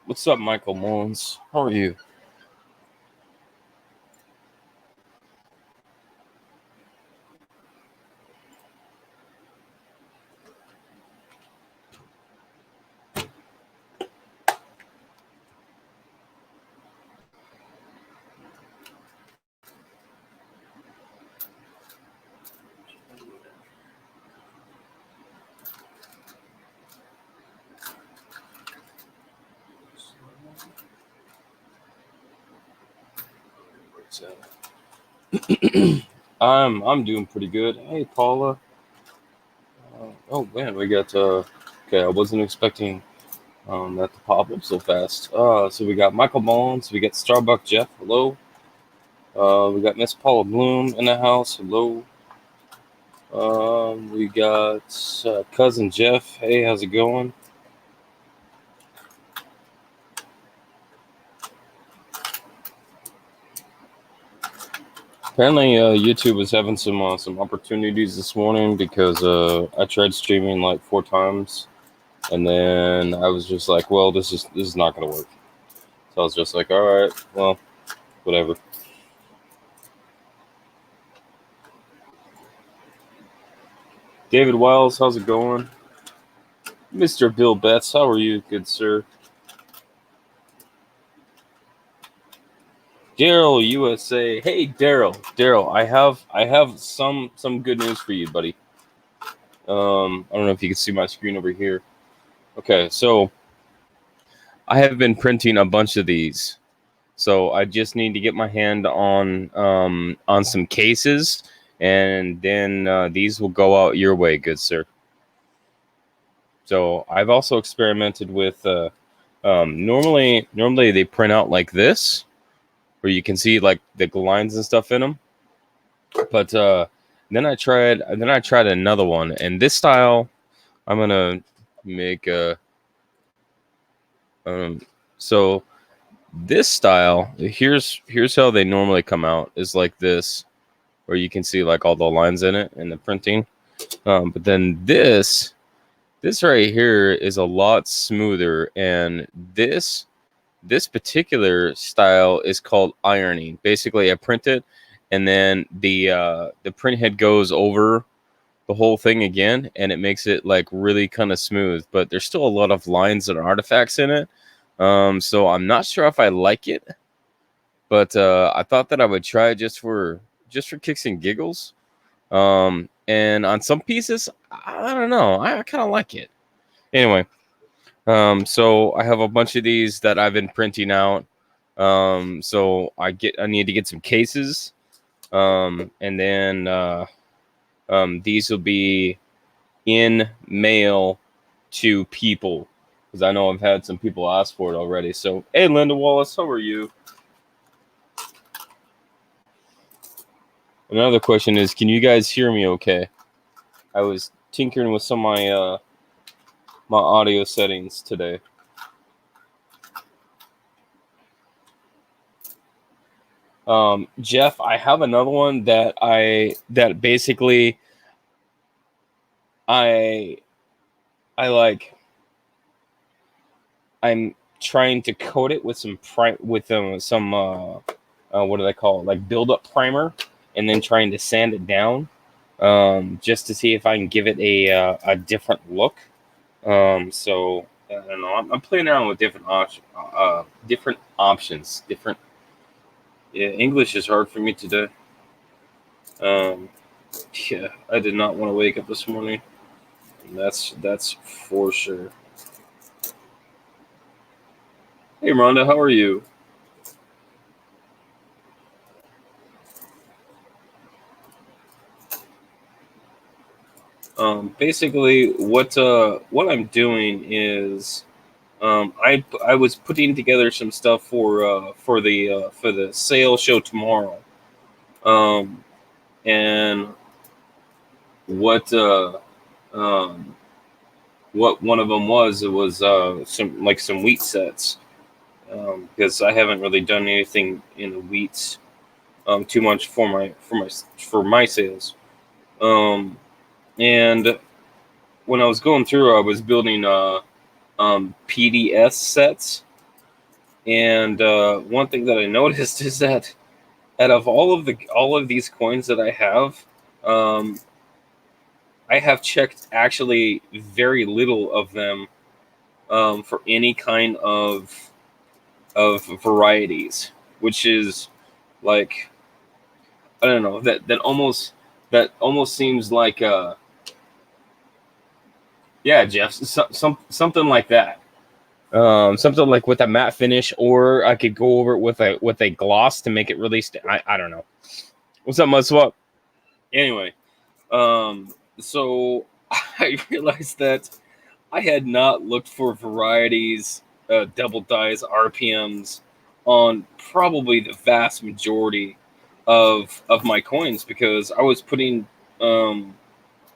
What's up, Michael Mullins? How are you? I'm doing pretty good. Hey, Paula. Oh man, we got okay. I wasn't expecting that to pop up so fast. So we got Michael Mullins. We got Starbuck Jeff. Hello. We got Miss Paula Bloom in the house. Hello. We got cousin Jeff. Hey, how's it going? Apparently, YouTube was having some opportunities this morning because I tried streaming like 4 times, and then I was just like, well, this is not gonna work. So I was just like, all right, well, whatever. David Wiles, how's it going? Mr. Bill Betts, how are you, good sir? Daryl USA, hey Daryl, I have some good news for you, buddy. I don't know if you can see my screen over here. Okay, so I have been printing a bunch of these. So I just need to get my hand on some cases, and then these will go out your way, good sir. So I've also experimented with normally they print out like this, where you can see like the lines and stuff in them. But then I tried another one, and this style I'm gonna make a so this style here's how they normally come out is like this, where you can see like all the lines in it in the printing. But then this right here is a lot smoother, and this particular style is called ironing. Basically, I print it, and then the print head goes over the whole thing again, and it makes it like really kind of smooth. But there's still a lot of lines and artifacts in it. So I'm not sure if I like it, but I thought that I would try it just for kicks and giggles. And on some pieces, I don't know, I kind of like it. Anyway, so I have a bunch of these that I've been printing out. So I need to get some cases. And then these will be in mail to people, because I know I've had some people ask for it already. So hey, Linda Wallace, how are you? Another question is, can you guys hear me okay? I was tinkering with some of my audio settings today. Jeff, I have another one that basically I I like I'm trying to coat it with some what do they call it, like build up primer, and then trying to sand it down, just to see if I can give it a different look. So I don't know. I'm playing around with different options. Different. Yeah, English is hard for me today. Um, yeah, I did not want to wake up this morning. That's for sure. Hey, Rhonda, how are you? Basically, what I'm doing is I was putting together some stuff for the sale show tomorrow. Um, and what Um, what one of them was, it was some wheat sets, because I haven't really done anything in the wheats too much for my sales. Um, and when I was going through, I was building PDS sets, and one thing that I noticed is that out of all of these coins that um, I have checked actually very little of them for any kind of varieties, which is like, I don't know, that almost seems like yeah, Jeff, something like that. Something like with a matte finish, or I could go over it with a gloss to make it really. I don't know. What's up, Mudswap? Anyway, so I realized that I had not looked for varieties, double dice, RPMs on probably the vast majority of my coins, because I was putting um,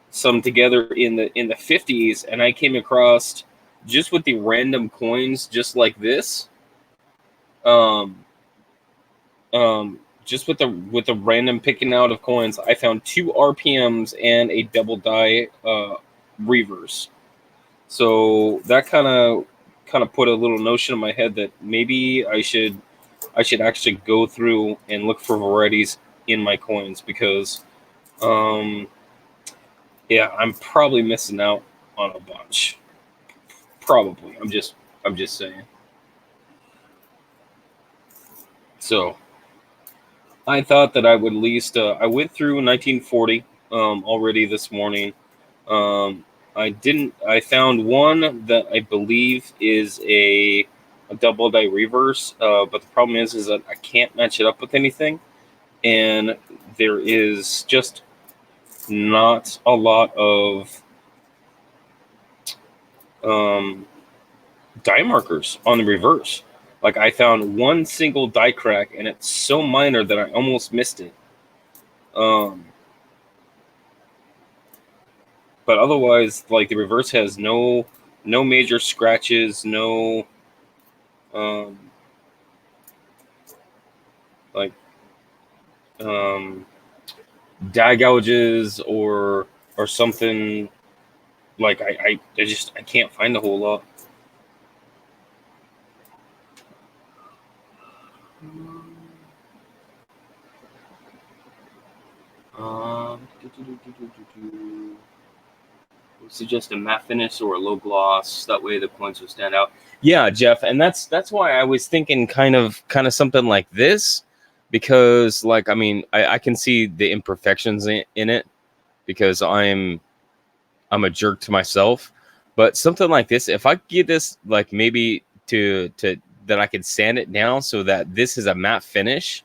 some together in the 50s, and I came across just with the random coins just like this, um, just with the random picking out of coins, I found 2 RPMs and a double die reverse. So that kind of put a little notion in my head that maybe I should actually go through and look for varieties in my coins, because um, yeah, I'm probably missing out on a bunch. Probably. I'm just saying. So I thought that I would at least I went through 1940 already this morning. Um, I didn't. I found one that I believe is a double die reverse, but the problem is that I can't match it up with anything, and there is just not a lot of um, die markers on the reverse. Like, I found one single die crack, and it's so minor that I almost missed it. Um, but otherwise, like, the reverse has no major scratches, no um, like um, die gouges or something. Like, I can't find a whole lot. Suggest a matte finish or a low gloss. That way the points will stand out. Yeah, Jeff, and that's why I was thinking kind of something like this, because like, I mean, I can see the imperfections in it, because I'm a jerk to myself. But something like this, if I get this like maybe to that I could sand it down so that this is a matte finish,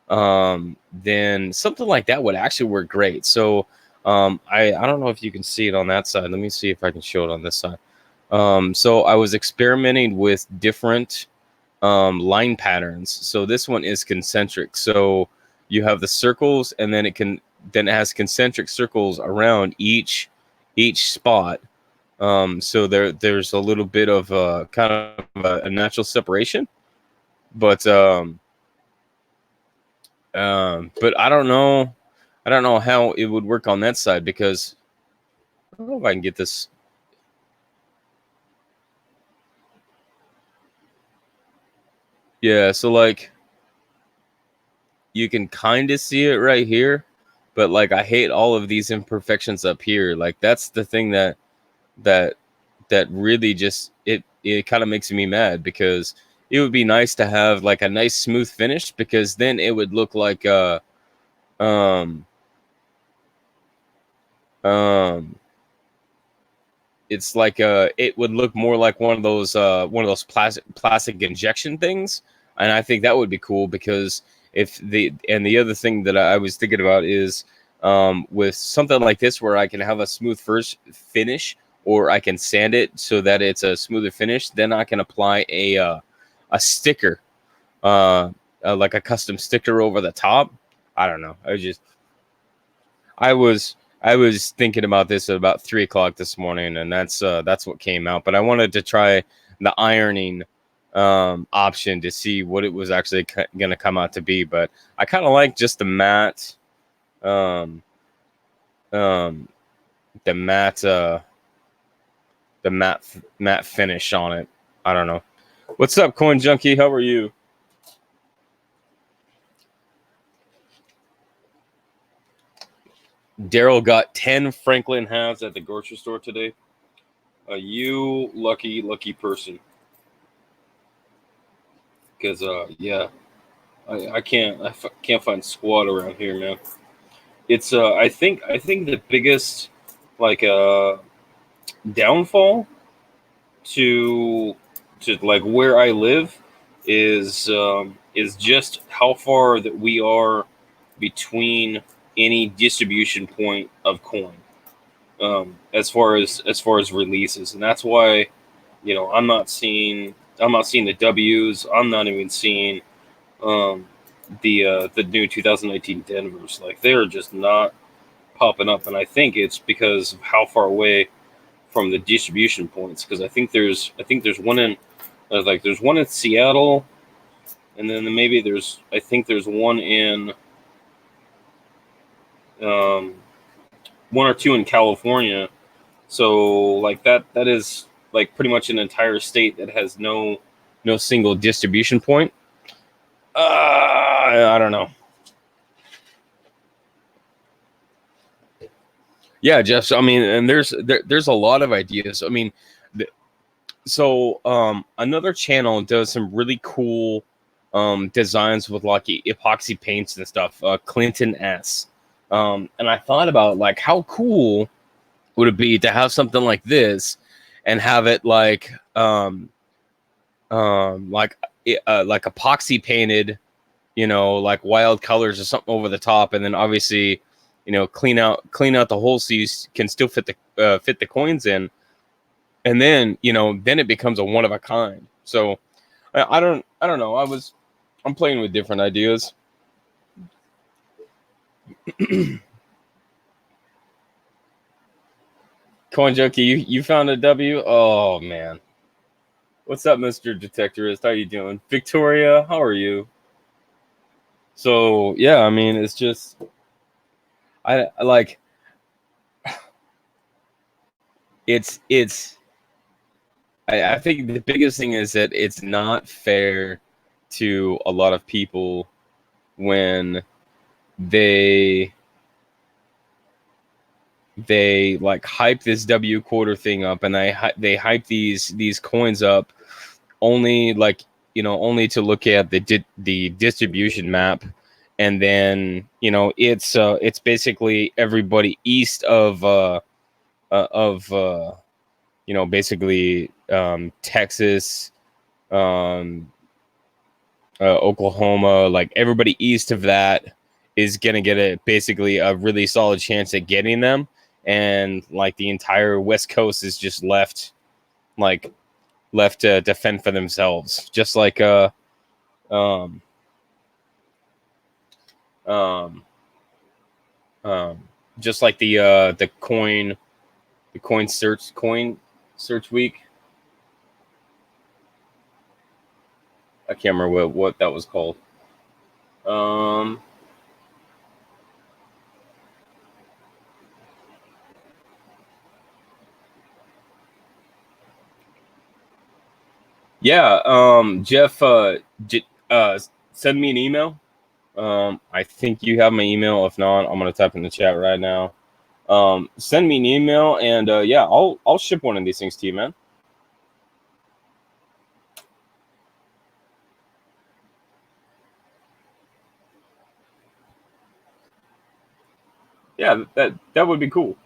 then something like that would actually work great. So I don't know if you can see it on that side. Let me see if I can show it on this side. So I was experimenting with different line patterns. So this one is concentric. So you have the circles, and then it has concentric circles around each spot. So there's a little bit of kind of a natural separation, but but I don't know how it would work on that side, because I don't know if I can get this. Yeah, so like you can kind of see it right here, but like I hate all of these imperfections up here. Like, that's the thing that that really just it kind of makes me mad, because it would be nice to have like a nice smooth finish, because then it would look like um um it's like it would look more like one of those plastic injection things, and I think that would be cool, because if the other thing that I was thinking about is with something like this, where I can have a smooth first finish, or I can sand it so that it's a smoother finish, then I can apply a sticker, like a custom sticker over the top. I don't know. I was I was thinking about this at about 3 o'clock this morning, and that's what came out. But I wanted to try the ironing option to see what it was actually going to come out to be. But I kind of like just um, um, the matte finish on it. I don't know. What's up, Coin Junkie? How are you? Daryl got 10 Franklin halves at the grocery store today. You lucky person. Because yeah, I can't find squat around here, man. It's I think the biggest like downfall to like where I live is just how far that we are between any distribution point of coin, as far as releases, and that's why I'm not seeing the W's. I'm not even seeing um, the new 2019 Denvers. Like they're just not popping up, and I think it's because of how far away from the distribution points. Because I think there's one in there's one in Seattle, and then maybe there's one in um, one or two in California. So like that is like pretty much an entire state that has no single distribution point. I don't know. Yeah, Jeff. So, I mean, and there's a lot of ideas. I mean, another channel does some really cool designs with like epoxy paints and stuff. Clinton S. And I thought about like how cool would it be to have something like this and have it like epoxy painted, like wild colors or something over the top, and then obviously, clean out the hole so you can still fit the coins in, and then then it becomes a one of a kind. So I don't know. I'm playing with different ideas. Coin Junkie, you found a W? Oh man. What's up, Mr. Detectorist? How you doing? Victoria, how are you? So yeah, I mean it's just I like it's I think the biggest thing is that it's not fair to a lot of people when they like hype this W quarter thing up, and they hype these coins up only only to look at the distribution map, and then it's basically everybody east of basically Texas, um, Oklahoma, like everybody east of that is gonna get basically a really solid chance at getting them, and like the entire West Coast is just like left to defend for themselves, just like um um um just like the coin search week. I can't remember what that was called. Um, yeah, Jeff, send me an email. I think you have my email. If not, I'm gonna type in the chat right now. Send me an email, and yeah, I'll ship one of these things to you, man. Yeah, that would be cool.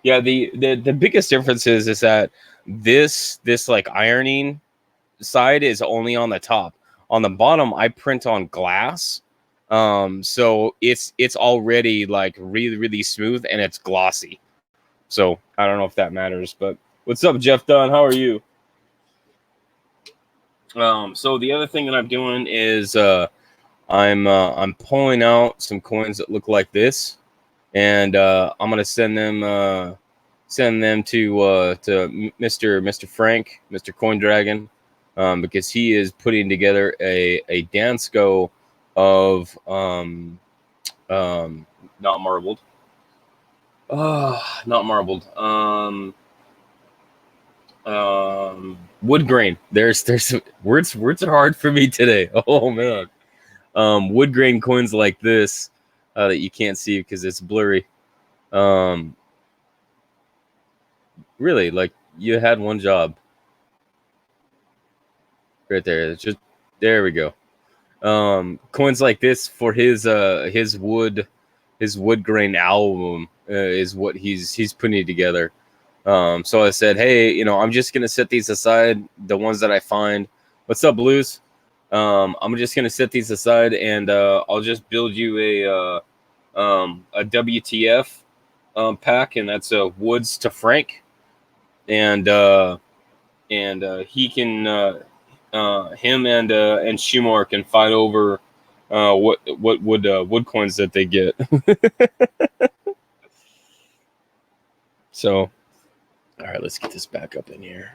Yeah, the biggest difference is that this like ironing side is only on the top. On the bottom, I print on glass. So it's already like really, really smooth and it's glossy. So I don't know if that matters, but what's up, Jeff Dunn? How are you? So the other thing that I'm doing is I'm pulling out some coins that look like this. and I'm gonna send them to Mr. Frank, Mr. Coin Dragon, because he is putting together a Dansko of not marbled. Not marbled. Wood grain. There's words are hard for me today. Oh man. Wood grain coins like this that you can't see because it's blurry. Really, like you had one job right there. It's just there we go. Coins like this for his wood grain album is what he's putting together. So I said, hey, I'm just gonna set these aside, the ones that I find. What's up, Blues? I'm just gonna set these aside, and I'll just build you a WTF pack, and that's Woods to Frank, and he can him and Shumar can fight over what wood coins that they get. So, all right, let's get this back up in here.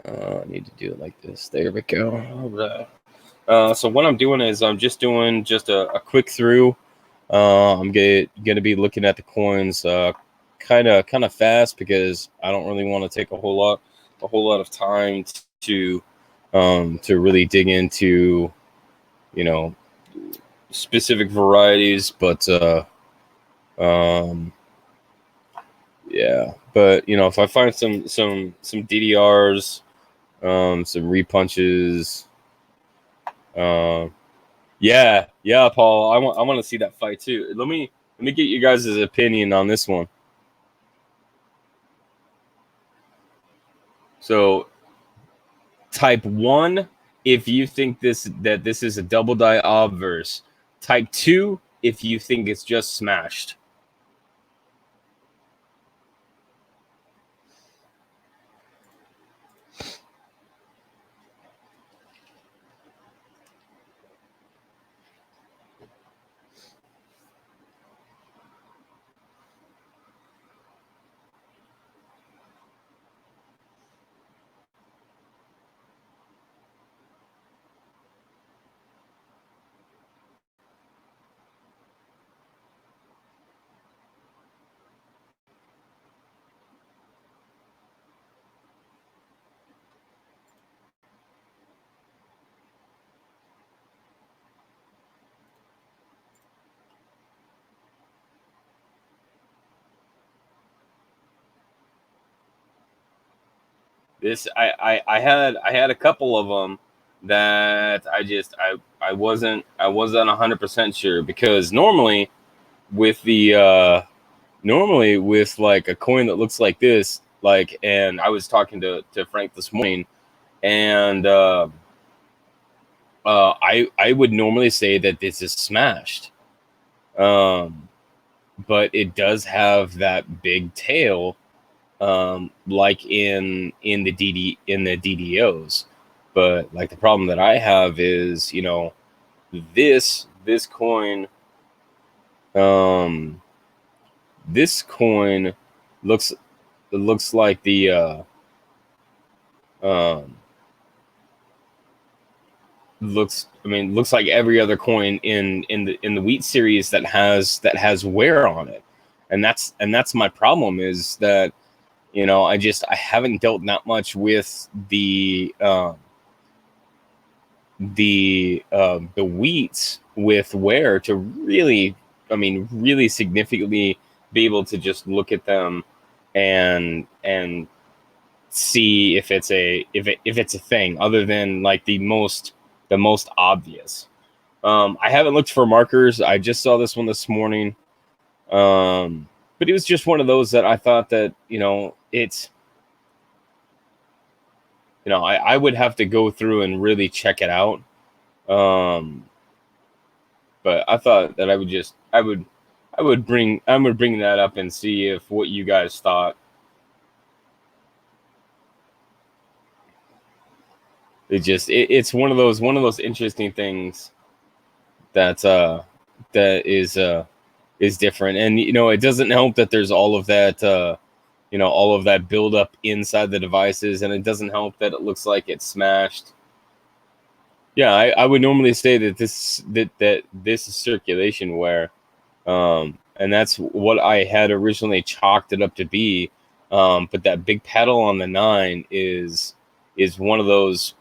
I need to do it like this. There we go. All right. So what I'm doing is I'm just doing a quick through. I'm gonna be looking at the coins kind of fast because I don't really want to take a whole lot of time to really dig into specific varieties, but yeah. But if I find some DDRs, some repunches, yeah, Paul, I want to see that fight too. Let me get you guys' opinion on this one. So, type 1 if you think this is a double die obverse. Type 2 if you think it's just smashed. This I had a couple of them that I wasn't 100% sure, because normally with like a coin that looks like this, like, and I was talking to Frank this morning, and I would normally say that this is smashed, but it does have that big tail, like in the DDOs. But like the problem that I have is, this coin, this coin looks like the looks like every other coin in the wheat series that has wear on it, and that's my problem, is that I haven't dealt that much with the wheats with wear to really, really significantly be able to just look at them and see if it's a thing, other than like the most obvious. I haven't looked for markers. I just saw this one this morning. But it was just one of those that I thought that, it's, I would have to go through and really check it out. But I thought that I would bring that up and see if what you guys thought. It's one of those interesting things that is is different. And it doesn't help that there's all of that all of that buildup inside the devices, and it doesn't help that it looks like it's smashed. Yeah, I would normally say that this is circulation wear, and that's what I had originally chalked it up to be. But that big pedal on the 9 is one of those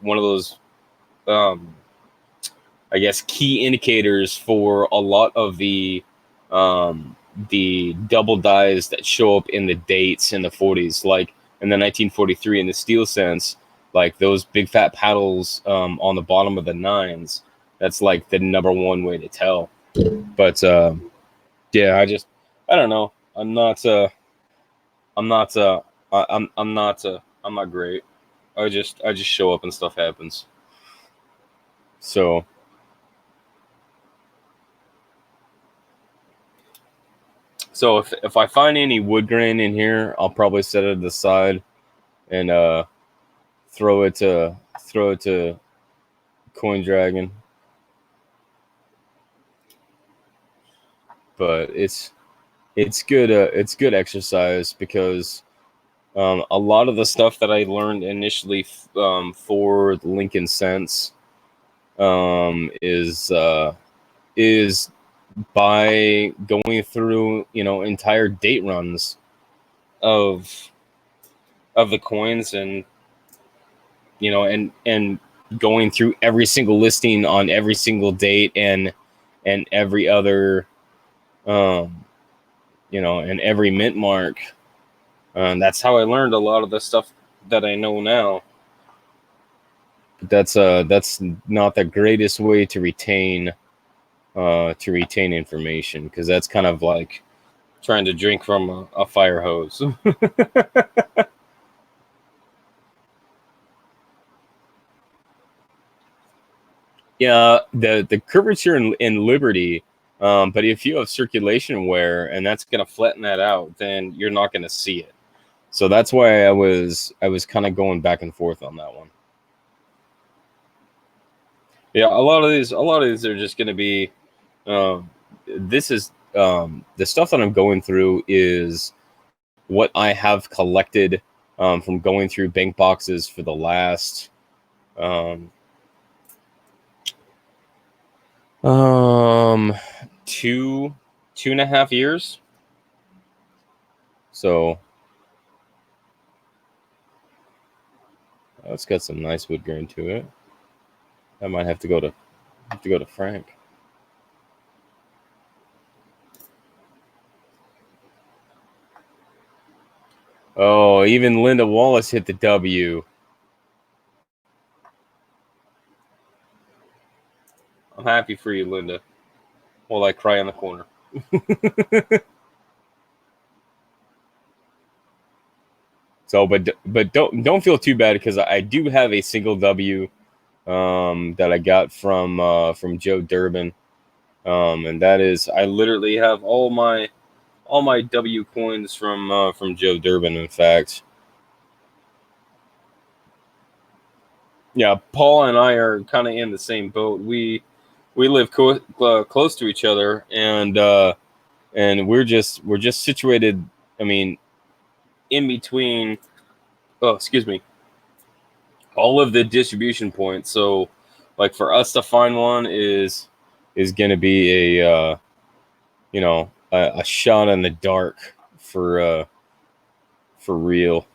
um, I guess key indicators for a lot of the double dies that show up in the dates in the 40s, like in the 1943 in the steel sense, like those big fat paddles on the bottom of the 9s. That's like the number one way to tell. But yeah, I don't know. I'm not I'm not great. I just show up and stuff happens. So if I find any wood grain in here, I'll probably set it aside and throw it to Coin Dragon. But it's good exercise because a lot of the stuff that I learned initially for the Lincoln Sense is by going through entire date runs of the coins, and and going through every single listing on every single date, and every other um and every mint mark. That's how I learned a lot of the stuff that I know now. But that's not the greatest way to retain information, because that's kind of like trying to drink from a fire hose. Yeah, the curvature in Liberty, but if you have circulation wear and that's going to flatten that out, then you're not going to see it. So that's why I was kind of going back and forth on that one. Yeah, a lot of these are just going to be. This is the stuff that I'm going through is what I have collected from going through bank boxes for the last um, um, 2.5 years. So it's got some nice wood grain to it. I might have to go to Frank. Oh, even Linda Wallace hit the W. I'm happy for you, Linda. While I cry in the corner. So, but don't feel too bad, because I do have a single W that I got from Joe Durbin, and that is, I literally have all my W coins from Joe Durbin. In fact, yeah, Paul and I are kind of in the same boat. We live close to each other, and we're just situated. I mean, in between. Oh, excuse me. All of the distribution points. So, like, for us to find one is going to be a shot in the dark for real.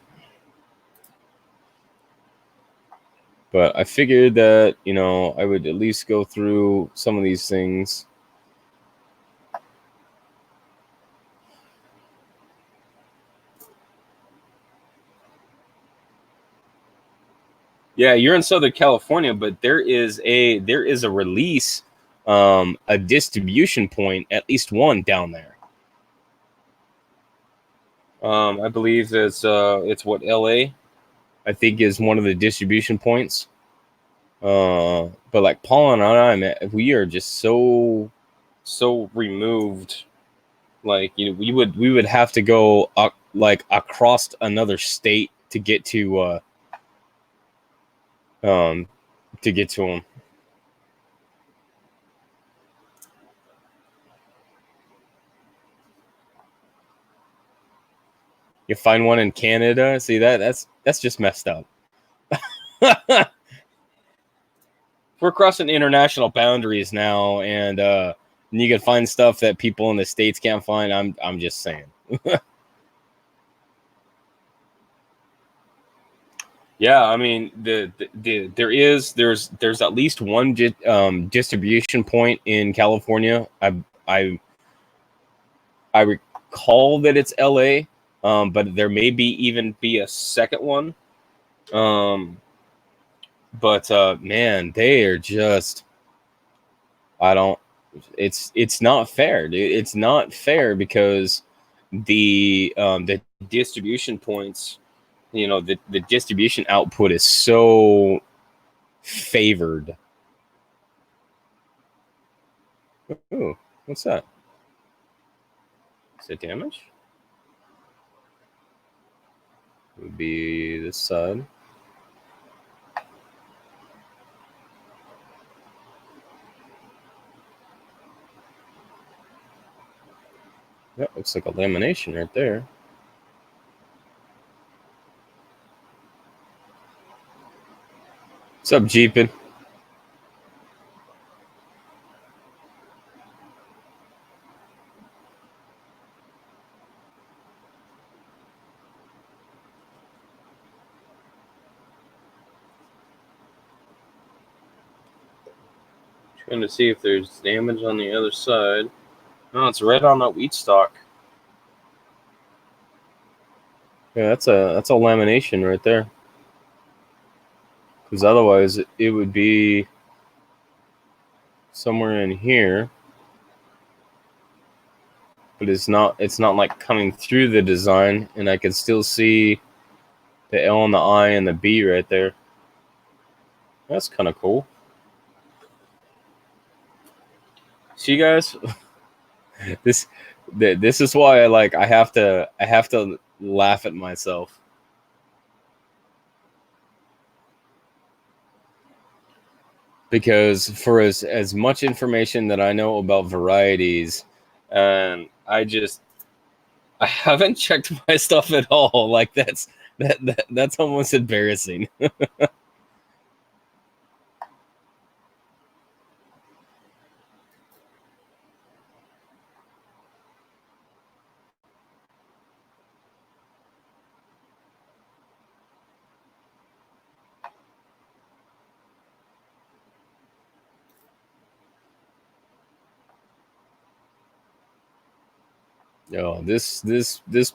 But I figured that I would at least go through some of these things. Yeah, you're in Southern California, but there is a release, a distribution point, at least one down there. I believe it's what, LA, I think, is one of the distribution points. But like Paul and I, man, we are just so removed. Like, we would have to go like across another state um to get to them. You find one in Canada. See that's just messed up. We're crossing international boundaries now, and you can find stuff that people in the States can't find. I'm just saying. Yeah, I mean there's at least one distribution point in California. I I recall that it's LA, but there may even be a second one. But man, they are just I don't. It's not fair, dude. It's not fair because the distribution points, the distribution output is so favored. Ooh, what's that? Is it damage? Would be this side. That looks like a lamination right there. What's up, Jeepin? Trying to see if there's damage on the other side. No, it's right on that wheat stalk. Yeah, that's a lamination right there. Because otherwise, it would be somewhere in here. But it's not like coming through the design, and I can still see the L and the I and the B right there. That's kind of cool. See, guys, this is why I have to laugh at myself. Because for as much information that I know about varieties, and I haven't checked my stuff at all. Like that's almost embarrassing. Yo, this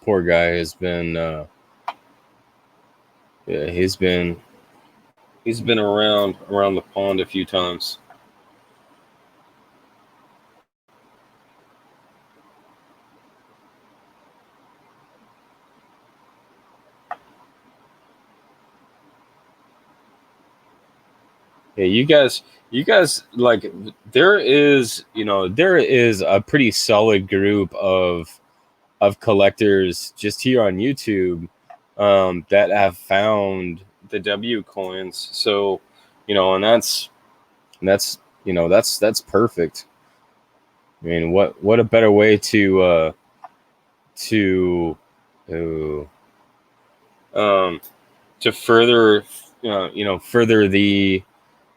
poor guy has been yeah, he's been around the pond a few times. Yeah, you guys like there is a pretty solid group of collectors just here on YouTube that have found the W coins. So, and that's perfect. I mean, what a better way to to further further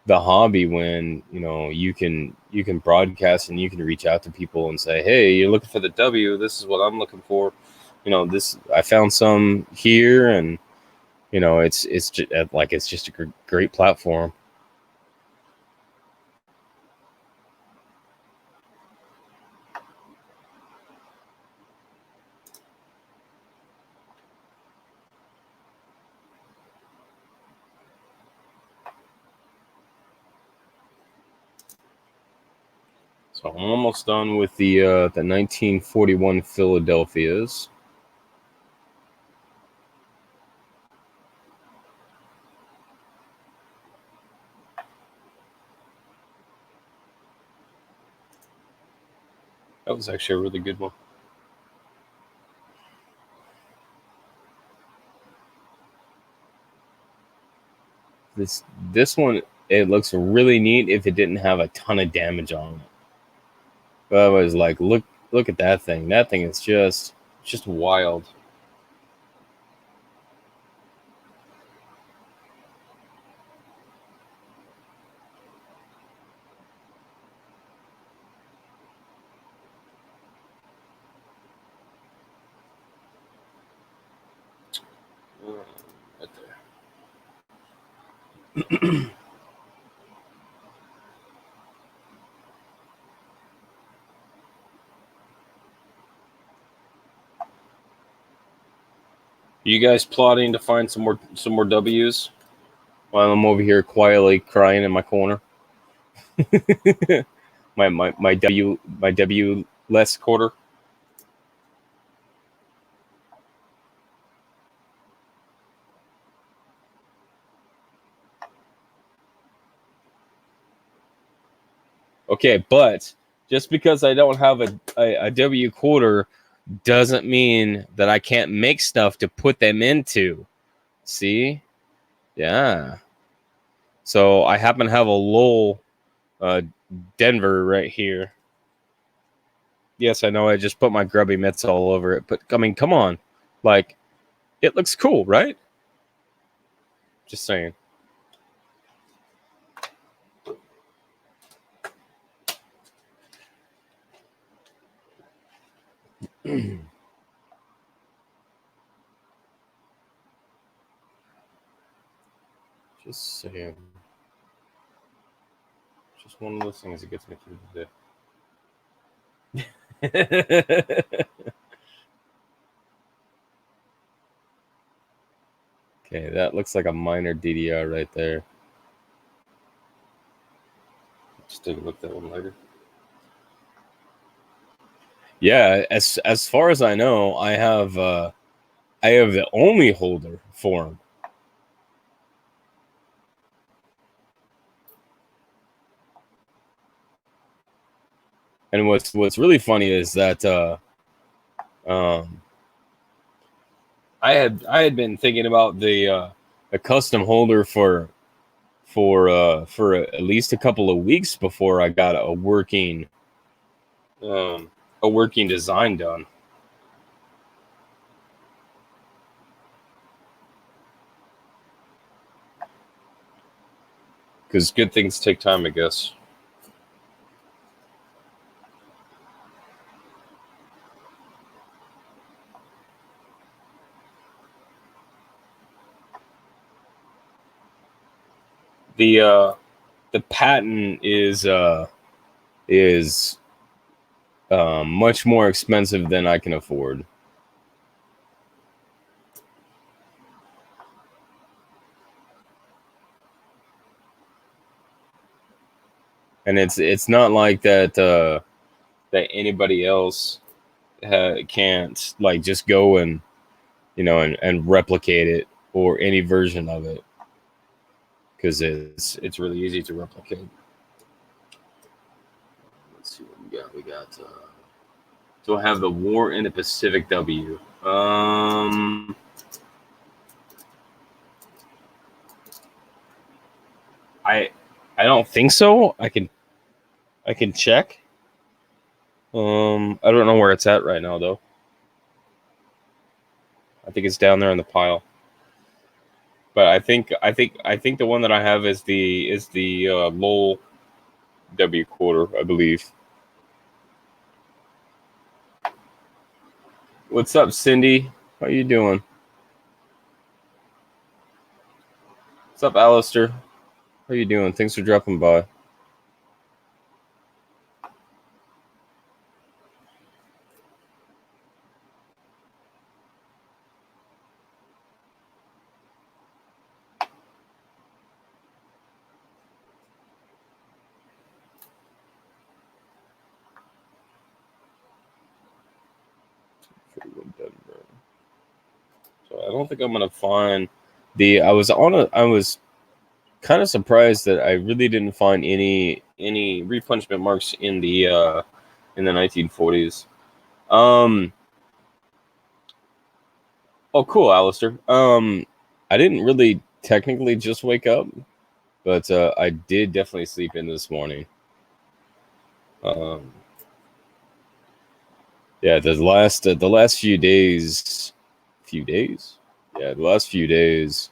the hobby when you can broadcast and you can reach out to people and say, hey, you're looking for the W, this is what I'm looking for. This I found some here, and it's just a great platform. So I'm almost done with the 1941 Philadelphias. That was actually a really good one. This one, it looks really neat if it didn't have a ton of damage on it. But I was like, look at that thing. That thing is just wild. You guys plotting to find some more W's while I'm over here quietly crying in my corner? my W less quarter. Okay, but just because I don't have a W quarter doesn't mean that I can't make stuff to put them into. See? Yeah. So I happen to have a Lowell Denver right here. Yes, I know I just put my grubby mitts all over it, but I mean, come on. Like, it looks cool, right? Just saying. Just saying. Just one of those things that gets me through the day. Okay, that looks like a minor DDR right there. Just take a look at that one later. Yeah, as far as I know, I have the only holder for him. And what's really funny is that I had been thinking about the custom holder for at least a couple of weeks before I got a working design done. Because good things take time, I guess. The patent is much more expensive than I can afford. And it's not like that that anybody else can't like just go and and replicate it or any version of it, because it's really easy to replicate. Let's see what we got. We got. So I have the War in the Pacific W. I don't think so. I can check. I don't know where it's at right now though. I think it's down there in the pile. But I think the one that I have is the Lowell W quarter, I believe. What's up, Cindy? How you doing? What's up, Alistair? How you doing? Thanks for dropping by. So I don't think I'm gonna find the. I was kind of surprised that I really didn't find any repunchment marks in the 1940s. Oh, cool, Alistair. I didn't really technically just wake up, but I did definitely sleep in this morning. Yeah, the last few days, yeah, the last few days.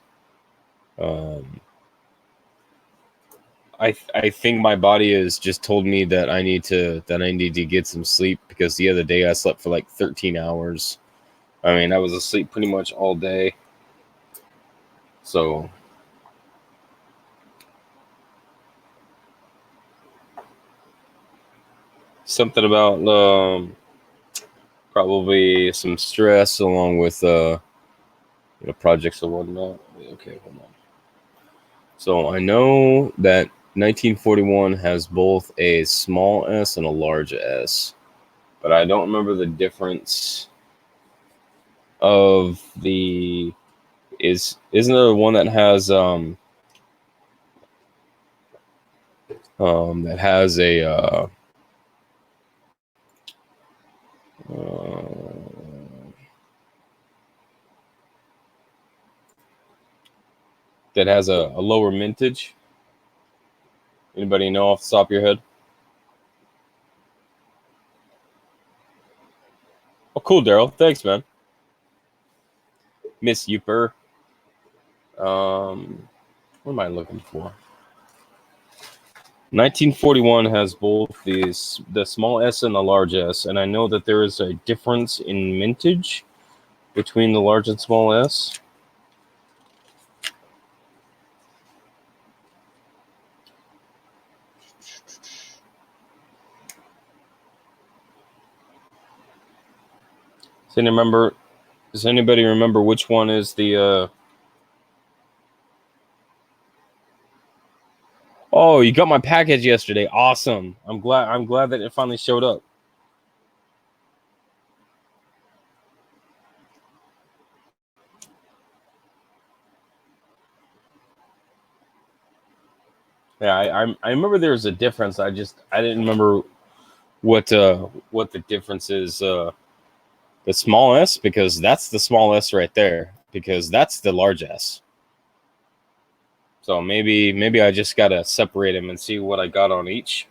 I think my body has just told me that I need to get some sleep, because the other day I slept for like 13 hours. I mean, I was asleep pretty much all day. So something about probably some stress along with projects and whatnot. Okay, hold on. So I know that 1941 has both a small s and a large s, but I don't remember the difference of the isn't there one that has that has a that has a lower mintage? Anybody know off the top of your head? Oh, cool, Daryl. Thanks, man. Miss Youper. What am I looking for? 1941 has both the small s and the large s, and I know that there is a difference in mintage between the large and small s. Does anybody remember which one is the Oh, you got my package yesterday. Awesome. I'm glad that it finally showed up. Yeah, I remember there was a difference. I didn't remember what the difference is. The small s, because that's the small s right there, because that's the large s. So maybe I just gotta separate them and see what I got on each.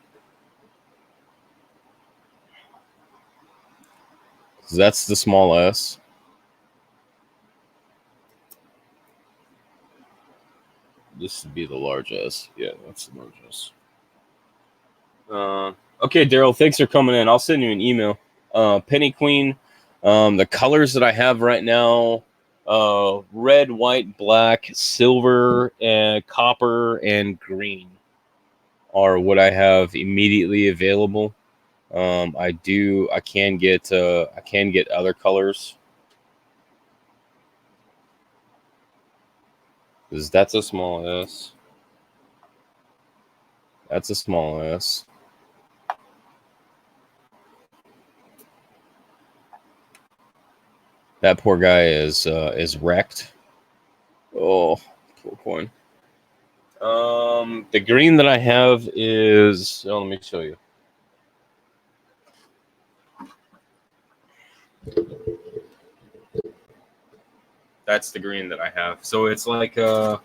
So that's the small s. This would be the large s. Yeah, that's the large s. Okay, Daryl, thanks for coming in. I'll send you an email. Penny Queen, the colors that I have right now, red, white, black, silver, and copper, and green are what I have immediately available. I can get other colors. Because that's a small s. That's a small s. That poor guy is wrecked. Oh, poor coin. The green that I have is. Oh, let me show you. That's the green that I have. So it's like a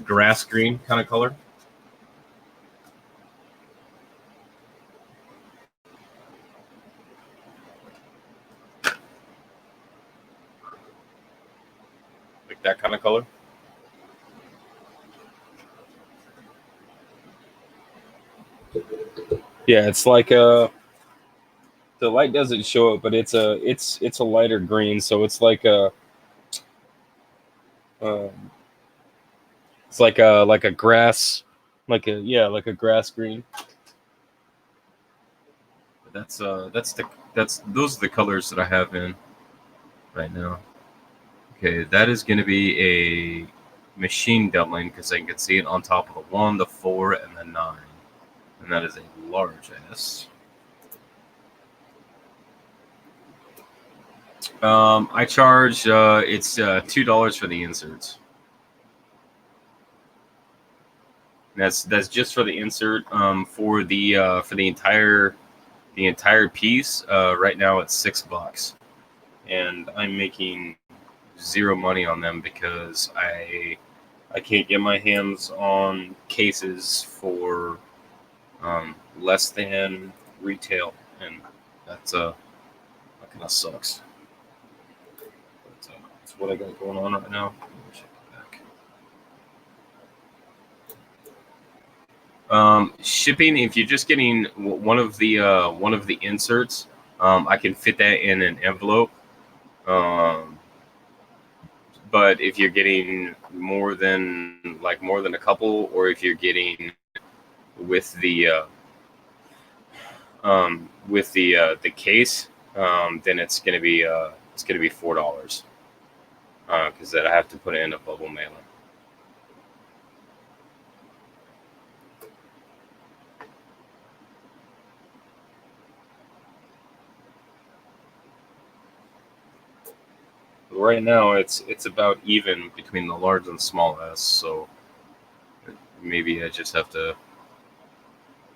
grass green kind of color. Like that kind of color. Yeah, it's like the light doesn't show it, but it's a lighter green, so it's like um, it's like a grass, like a grass green. That's those are the colors that I have in right now. Okay, that is going to be a machine doubling because I can see it on top of the 1, the 4, and the 9, and that is a large S. I charge it's $2 for the inserts. That's just for the insert. For the entire piece, right now it's $6, and I'm making zero money on them because I can't get my hands on cases for less than retail, and that's that kind of sucks. But, that's what I got going on right now. Check it back. Shipping. If you're just getting one of the inserts, I can fit that in an envelope. But if you're getting more than a couple, or if you're getting with the with the case, then it's gonna be $4 because then I have to put it in a bubble mailer. Right now, it's about even between the large and small S. So maybe I just have to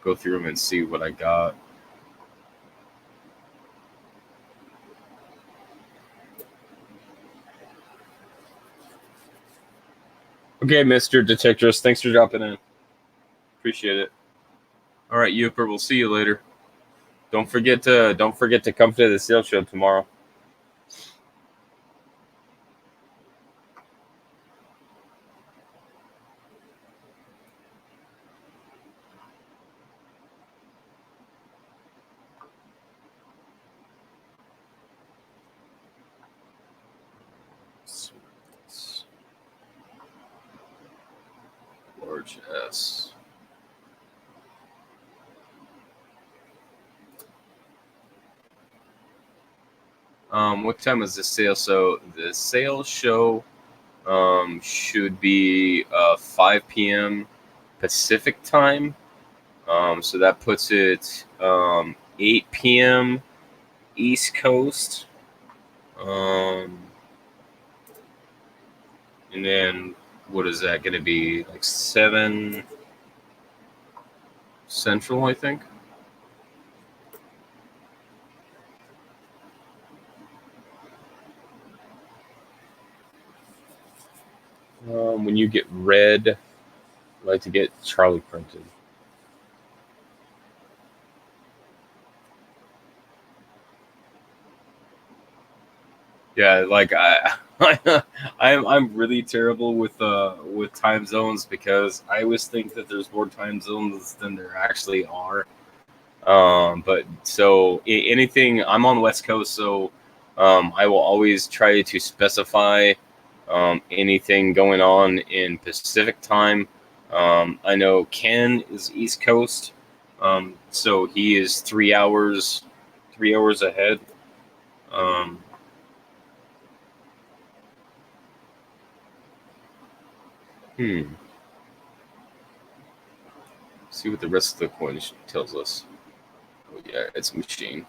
go through them and see what I got. Okay, Mr. Detectorist, thanks for dropping in. Appreciate it. All right, Youper, we'll see you later. Don't forget to come to the sales show tomorrow. Large S. What time is the sale? So the sale show should be 5 p.m. Pacific time. So that puts it 8 p.m. East Coast. And then what is that going to be? Like 7 Central, I think. When you get red, I like to get Charlie printed. Yeah, like I'm really terrible with time zones because I always think that there's more time zones than there actually are. But so anything, I'm on the West Coast, so I will always try to specify anything going on in Pacific time. I know Ken is East Coast, so he is 3 hours ahead. Um, hmm. See what the rest of the coin tells us. Oh yeah, it's machine.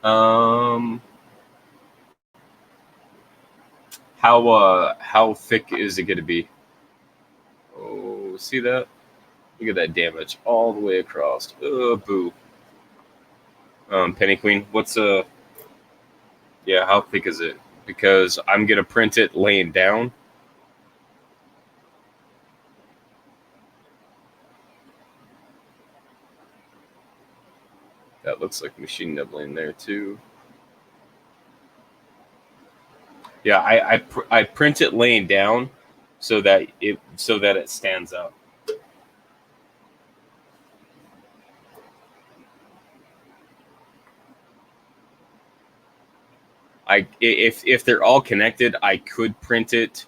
Um, how thick is it going to be? Oh, see that? Look at that damage all the way across. Oh, boo. Penny Queen, yeah, how thick is it? Because I'm gonna print it laying down. That looks like machine nibbling there too. Yeah, I print it laying down so that it stands up. If they're all connected, I could print it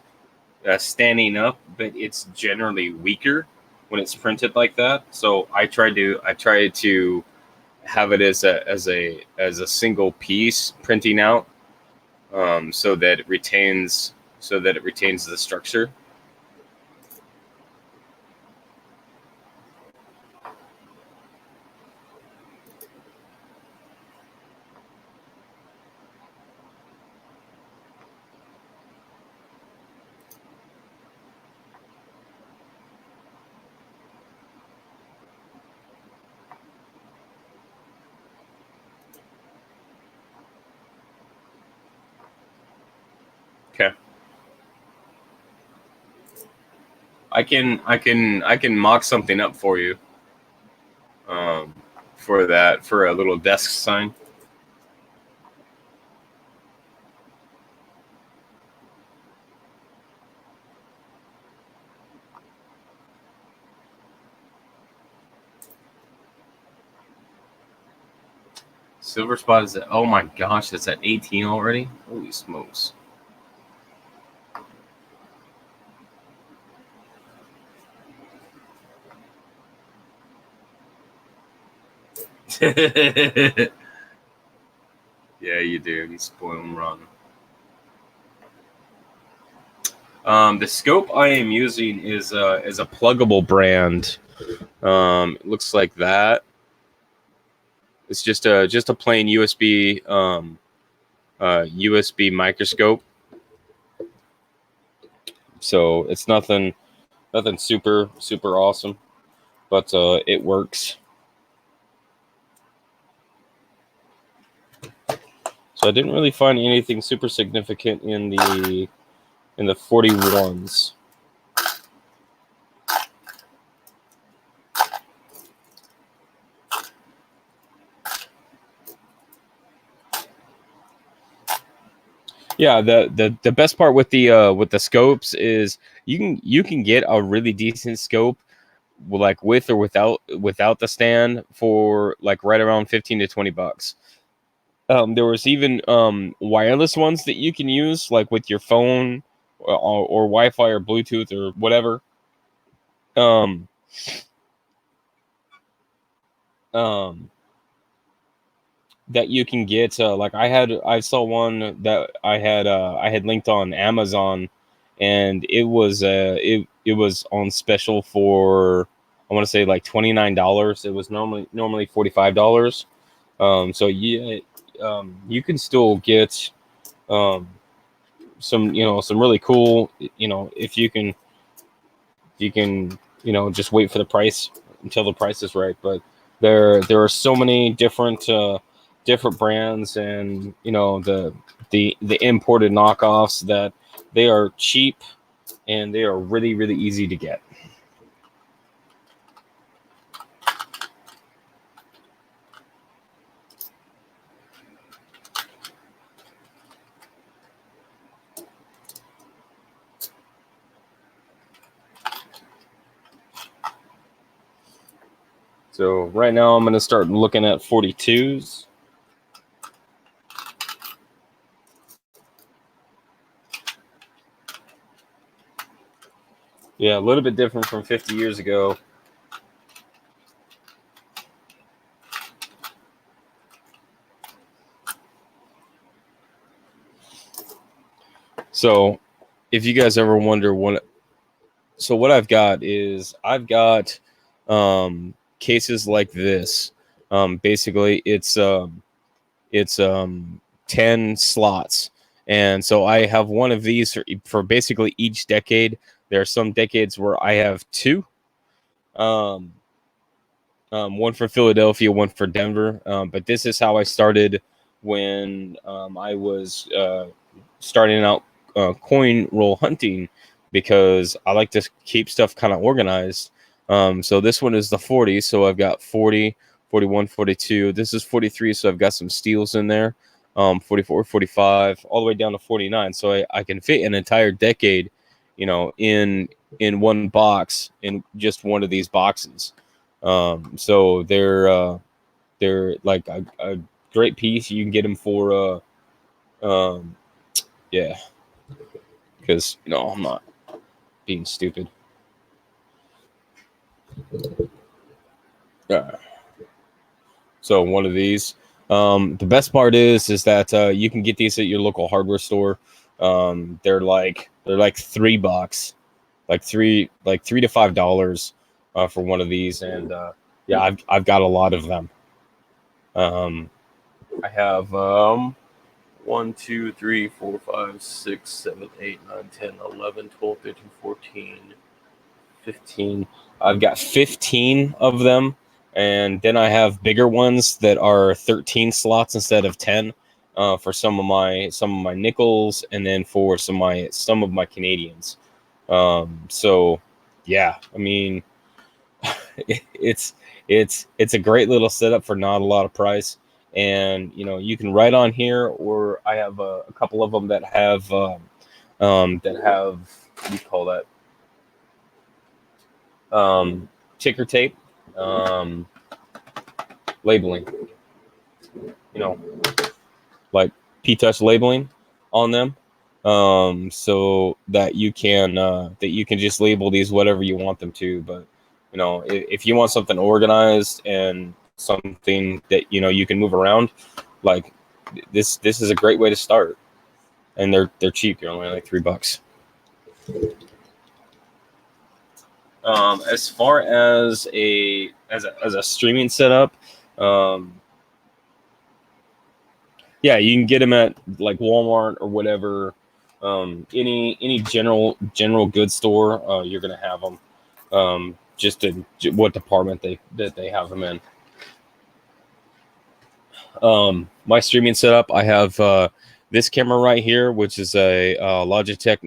standing up, but it's generally weaker when it's printed like that. So I try to have it as a single piece printing out, so that it retains the structure. Okay. I can mock something up for you. Um, for a little desk sign. Silver spot is at, oh my gosh, it's at 18 already. Holy smokes. Yeah, you do. You spoil them rotten. The scope I am using is a pluggable brand. It looks like that. It's just a plain USB USB microscope. So it's nothing super awesome, but it works. So I didn't really find anything super significant in the 41s. Yeah, the best part with the scopes is you can get a really decent scope like with or without the stand for like right around 15 to 20 bucks. There was even wireless ones that you can use like with your phone or Wi-Fi or Bluetooth or whatever. Um, um, that you can get like I saw one that I had linked on Amazon, and it was on special for, I want to say, like $29. It was normally $45. So yeah, you can still get um some, some really cool, if you can, just wait for the price until the price is right. But there are so many different brands, and the imported knockoffs, that they are cheap and they are really easy to get. So right now I'm going to start looking at 42s. Yeah, a little bit different from 50 years ago. So if you guys ever wonder what I've got is cases like this. Basically it's 10 slots, and so I have one of these for basically each decade. There are some decades where I have two, um, one for Philadelphia, one for Denver. But this is how I started when I was starting out coin roll hunting, because I like to keep stuff kind of organized. So this one is the 40. So I've got 40, 41, 42. This is 43. So I've got some steals in there. 44, 45, all the way down to 49. So I can fit an entire decade, in one box, in just one of these boxes. So they're like a great piece. You can get them for yeah, because I'm not being stupid. So one of these. The best part is that you can get these at your local hardware store. They're like $3, like $3 to $5 for one of these, and yeah, I've got a lot of them. I have 1, 2, 3, 4, 5, 6, 7, 8, 9, 10, 11, 12, 13, 14, 15. I've got 15 of them. And then I have bigger ones that are 13 slots instead of 10 for some of my nickels, and then for some of my Canadians. So yeah, I mean, it's it's a great little setup for not a lot of price. And you can write on here, or I have a couple of them that have what do you call that, ticker tape, labeling. you know, like P-Touch labeling on them, so that you can just label these whatever you want them to. But if you want something organized and something that you can move around, like this is a great way to start. And they're cheap. They're only like $3. As far as a streaming setup, yeah, you can get them at like Walmart or whatever. Any general goods store, you're gonna have them. Just in what department they have them in. My streaming setup, I have this camera right here, which is a Logitech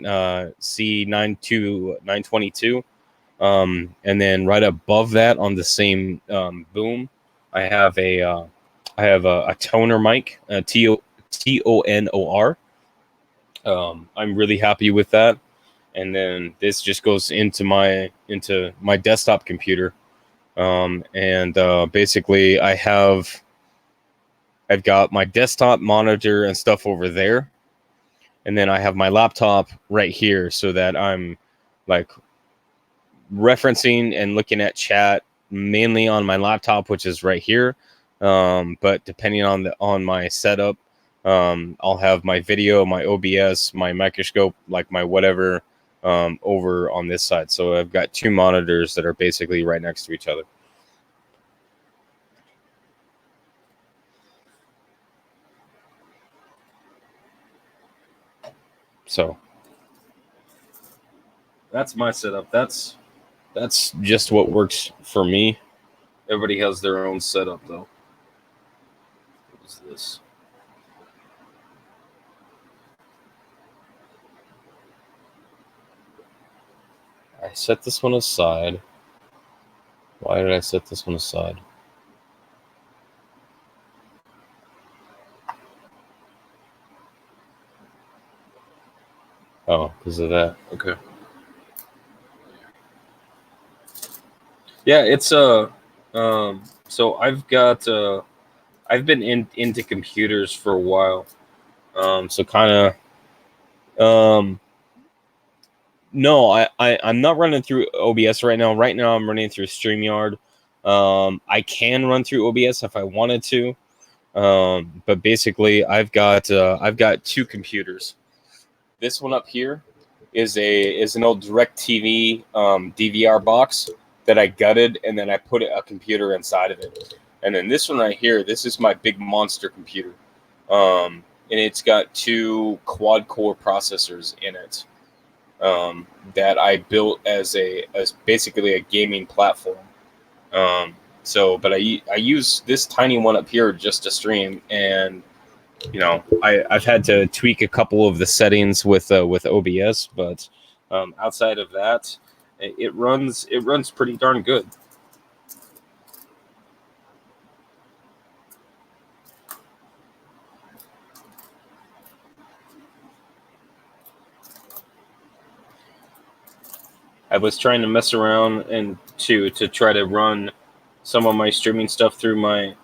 C922, and then right above that on the same boom, I have a toner mic, TONOR. I'm really happy with that. And then this just goes into my desktop computer, and basically I've got my desktop monitor and stuff over there, and then I have my laptop right here, so that I'm like referencing and looking at chat mainly on my laptop, which is right here. But depending on my setup, I'll have my video, my OBS, my microscope, like my whatever, over on this side. So I've got two monitors that are basically right next to each other. So that's my setup. That's just what works for me. Everybody has their own setup, though. What is this? I set this one aside. Why did I set this one aside? Oh, because of that. Okay. Yeah, it's so I've been into computers for a while. So kind of no, I'm not running through OBS right now. Right now I'm running through StreamYard. I can run through OBS if I wanted to. But basically I've got two computers. This one up here is an old DirecTV DVR box that I gutted, and then I put a computer inside of it. And then this one right here, this is my big monster computer, and it's got two quad core processors in it, that I built as basically a gaming platform. But I use this tiny one up here just to stream, and I've had to tweak a couple of the settings with OBS, but outside of that, it runs pretty darn good. I was trying to mess around and to try to run some of my streaming stuff through my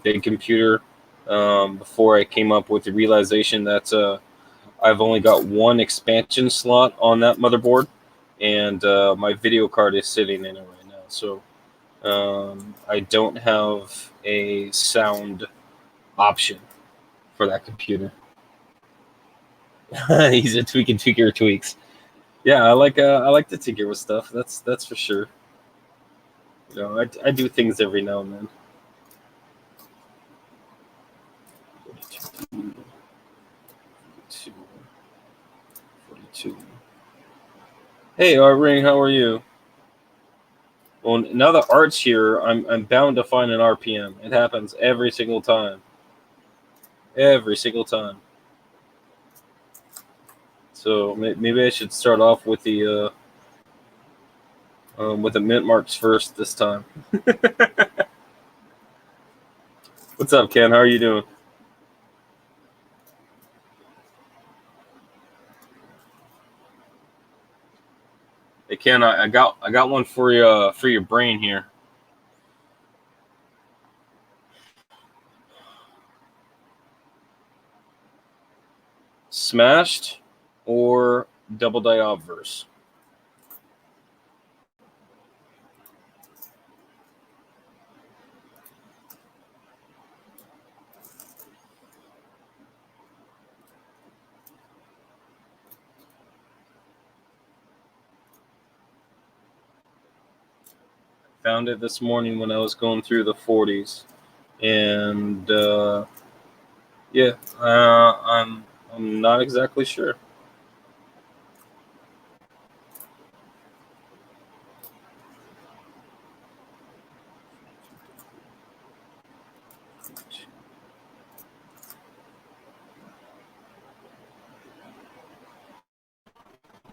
big computer, before I came up with the realization that I've only got one expansion slot on that motherboard, and my video card is sitting in it right now. So I don't have a sound option for that computer. He's a tweaker tweaks. Yeah, I like to tinker with stuff. That's for sure. I do things every now and then. 42. Hey, Art Ring, how are you? Well, now that Art's here, I'm bound to find an RPM. It happens every single time. Every single time. So maybe I should start off with the mint marks first this time. What's up, Ken? How are you doing? Hey, Ken, I got one for you, for your brain here. Smashed or double die obverse? Found it this morning when I was going through the 40s, and yeah, I'm not exactly sure.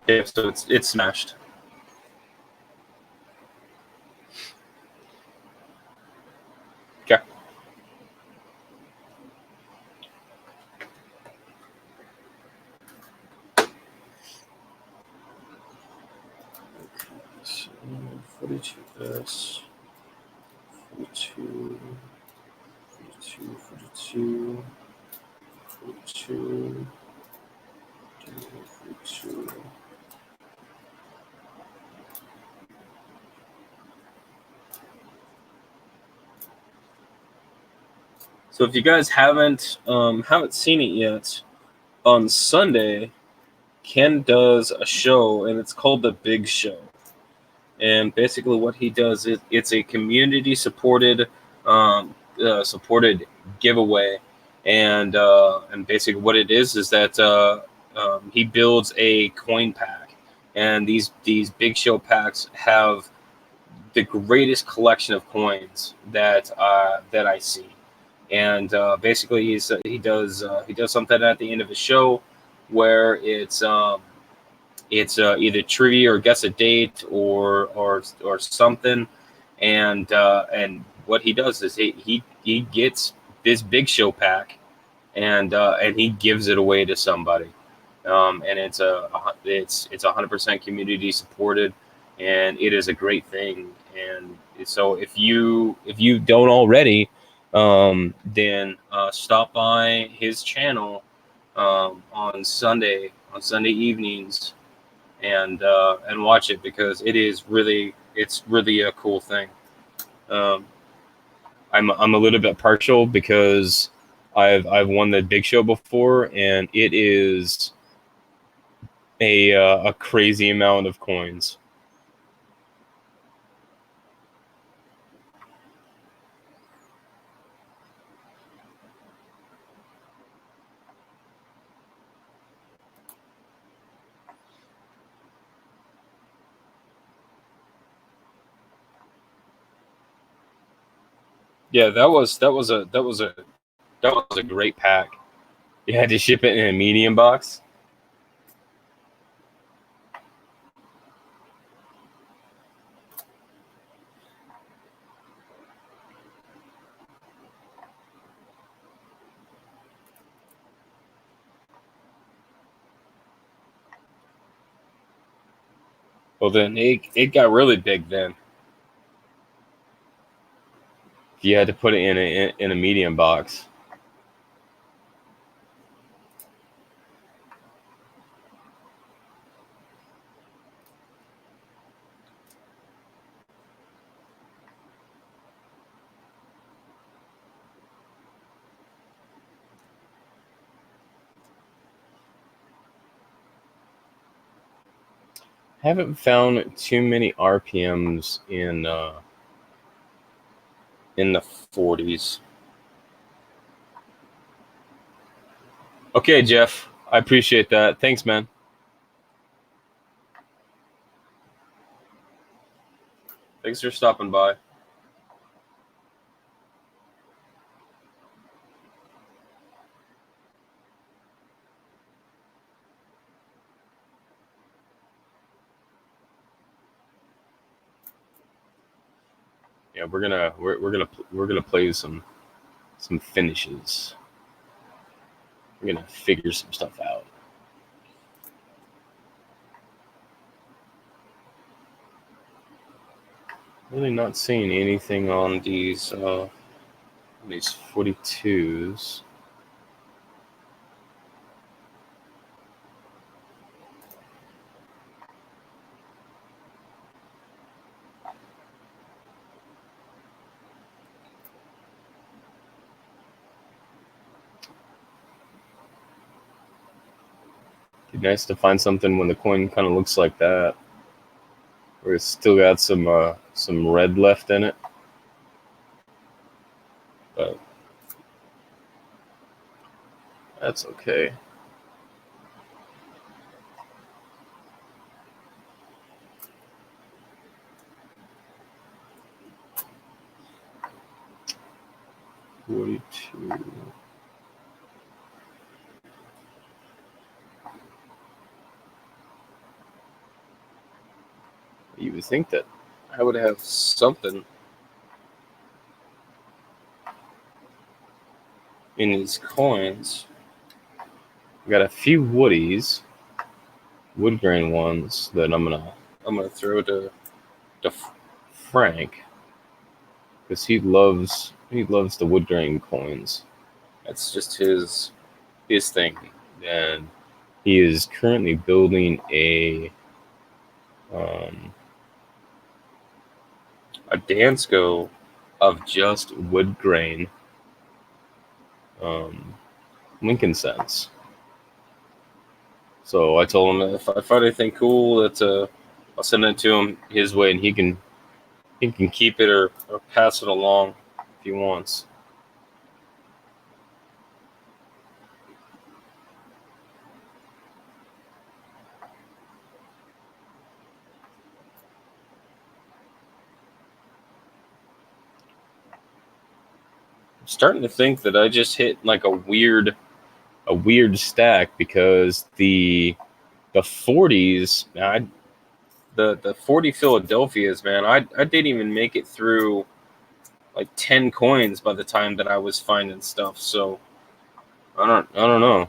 Yeah, so it's smashed. Okay. So 42s, 42, 42, 42, 42, 42. So if you guys haven't seen it yet, on Sunday, Ken does a show, and it's called The Big Show. And basically, what he does is it's a community supported giveaway, and basically what it is that he builds a coin pack, and these Big Show packs have the greatest collection of coins that I see. And basically, he does something at the end of the show where it's either trivia or guess a date or something, and what he does is he gets this Big Show pack, and he gives it away to somebody, and it's 100% community supported, and it is a great thing. And so if you don't already, then stop by his channel on Sunday evenings and watch it, because it's really a cool thing. Um, I'm a little bit partial because I've won the Big Show before, and it is a crazy amount of coins. Yeah, that was a great pack. You had to ship it in a medium box. Well, then it got really big then. You had to put it in a medium box. Haven't found too many RPMs in the 40s. Okay, Jeff, I appreciate that. Thanks, man. Thanks for stopping by. Yeah, we're gonna play some finishes. We're gonna figure some stuff out. Really not seeing anything on these 42s. Be nice to find something when the coin kind of looks like that, where it's still got some red left in it. But that's okay. $42. You would think that I would have something in these coins. I got a few woodies, wood grain ones that I'm gonna throw to Frank, because he loves the wood grain coins. That's just his thing, and he is currently building a Dansko of just wood grain Lincoln cents. So I told him if I find anything cool, that I'll send it to him his way, and he can keep it or pass it along if he wants. I'm starting to think that I just hit like a weird stack, because the 40s, the 40 Philadelphias, man, I didn't even make it through like 10 coins by the time that I was finding stuff. So I don't know.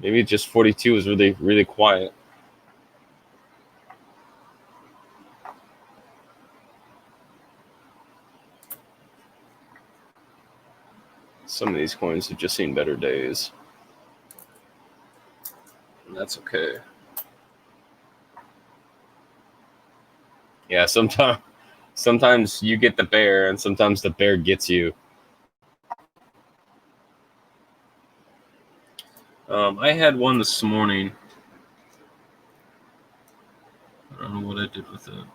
Maybe just 42 is really quiet. Some of these coins have just seen better days, and that's okay. Yeah, sometimes you get the bear, and sometimes the bear gets you. I had one this morning. I don't know what I did with it. I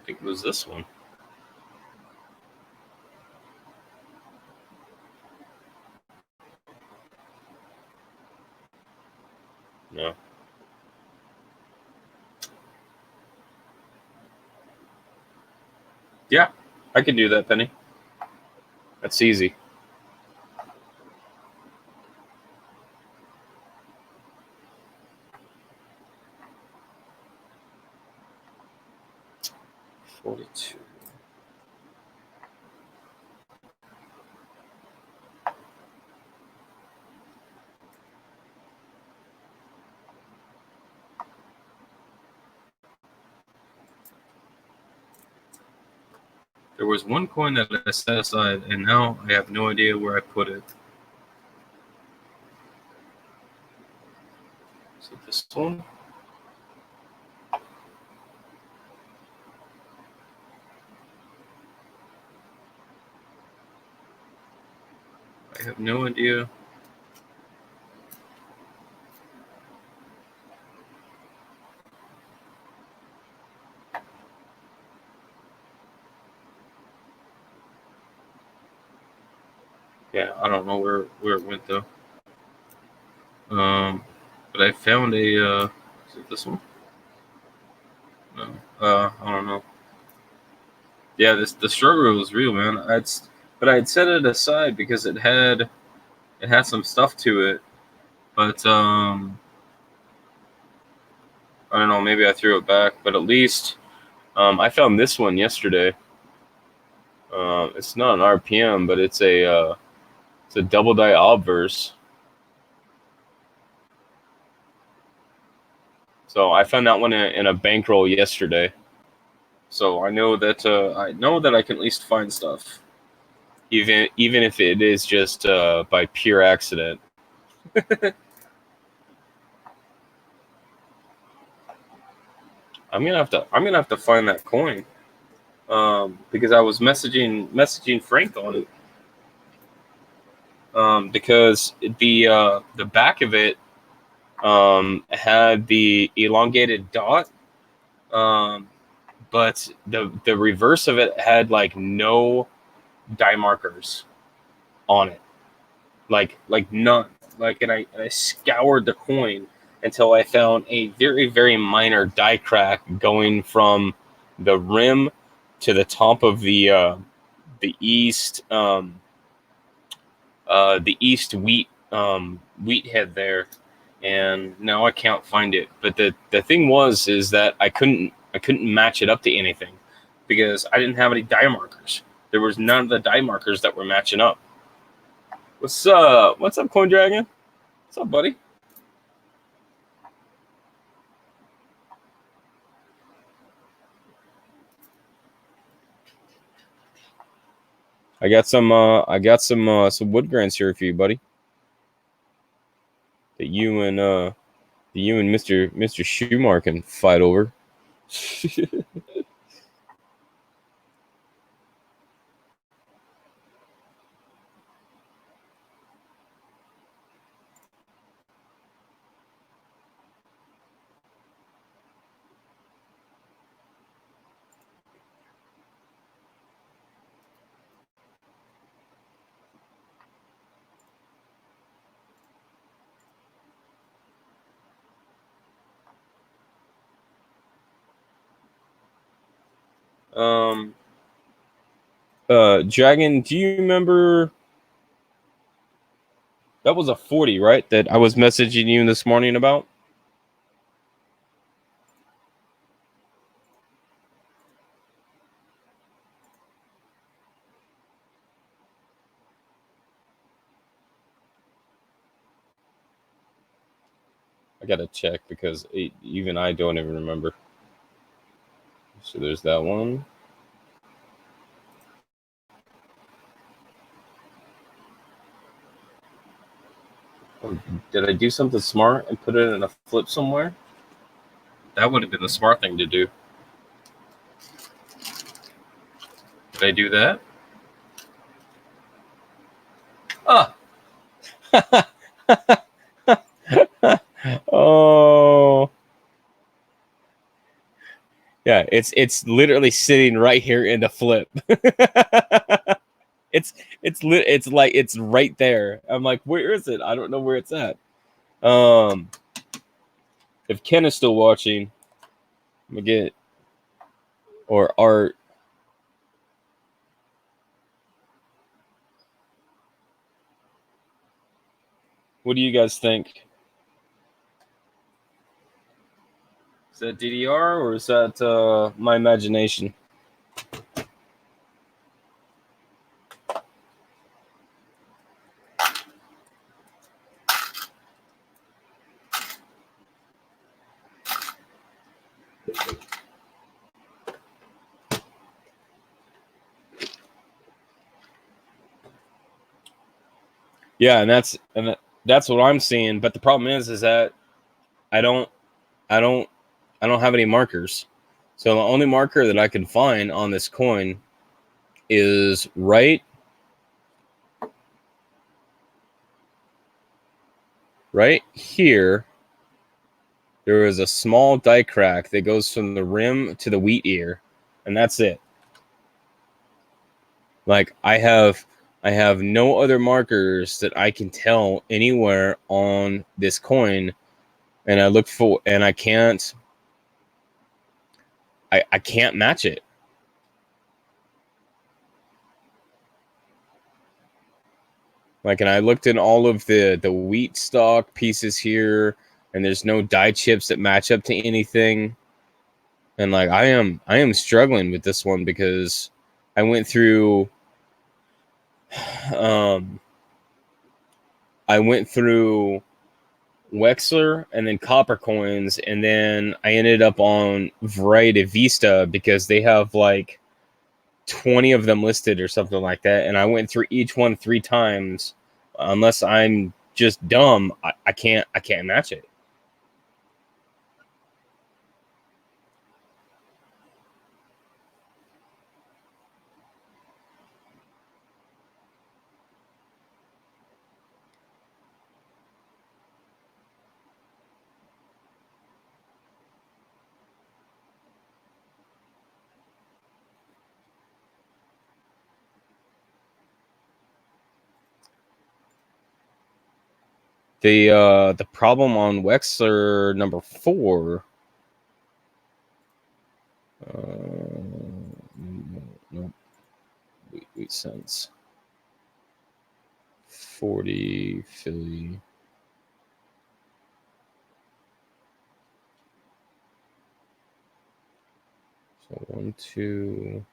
think it was this one. No. Yeah, I can do that, Penny. That's easy. $42. There was one coin that I set aside, and now I have no idea where I put it. Is it this one? I have no idea. Yeah, I don't know where it went though. But I found a. Is it this one? No. I don't know. Yeah, the struggle was real, man. But I'd set it aside because it had some stuff to it. But I don't know. Maybe I threw it back. But at least I found this one yesterday. It's not an RPM, but it's a double die obverse. So I found that one in a bankroll yesterday. So I know that I can at least find stuff, even if it is just by pure accident. I'm gonna have to find that coin, because I was messaging Frank on it. because the back of it had the elongated dot, but the reverse of it had like no die markers on it, like none. Like, and I scoured the coin until I found a very, very minor die crack going from the rim to the top of the east the east wheat head there, and now I can't find it. But the thing is that I couldn't match it up to anything because I didn't have any die markers. There was none of the die markers that were matching up. What's up? What's up, Coin Dragon? What's up, buddy? I got some wood grants here for you, buddy. That you and Mr. Schumacher can fight over. Dragon, do you remember that was a 40, right? That I was messaging you this morning about? I gotta check because even I don't even remember. So there's that one. Oh, did I do something smart and put it in a flip somewhere? That would have been the smart thing to do. Did I do that? Ah. Oh. Yeah, it's literally sitting right here in the flip. it's like it's right there. I'm like, where is it? I don't know where it's at. Um, if Ken is still watching, I'm gonna get or Art. What do you guys think? Is that DDR or is that my imagination? Yeah, that's what I'm seeing. But the problem is that I don't I don't I don't have any markers. So the only marker that I can find on this coin is right here. There is a small die crack that goes from the rim to the wheat ear, and that's it. Like I have no other markers that I can tell anywhere on this coin, and I look for and I can't match it. Like, and I looked in all of the wheat stock pieces here, and there's no die chips that match up to anything. And like I am struggling with this one because I went through um I went through Wexler and then Copper Coins, and then I ended up on Variety Vista because they have like 20 of them listed or something like that. And I went through each one 3 times. Unless I'm just dumb, I can't match it. The problem on Wexler number 4. Nope. Wheat cents. 40 Philly. So 1, 2.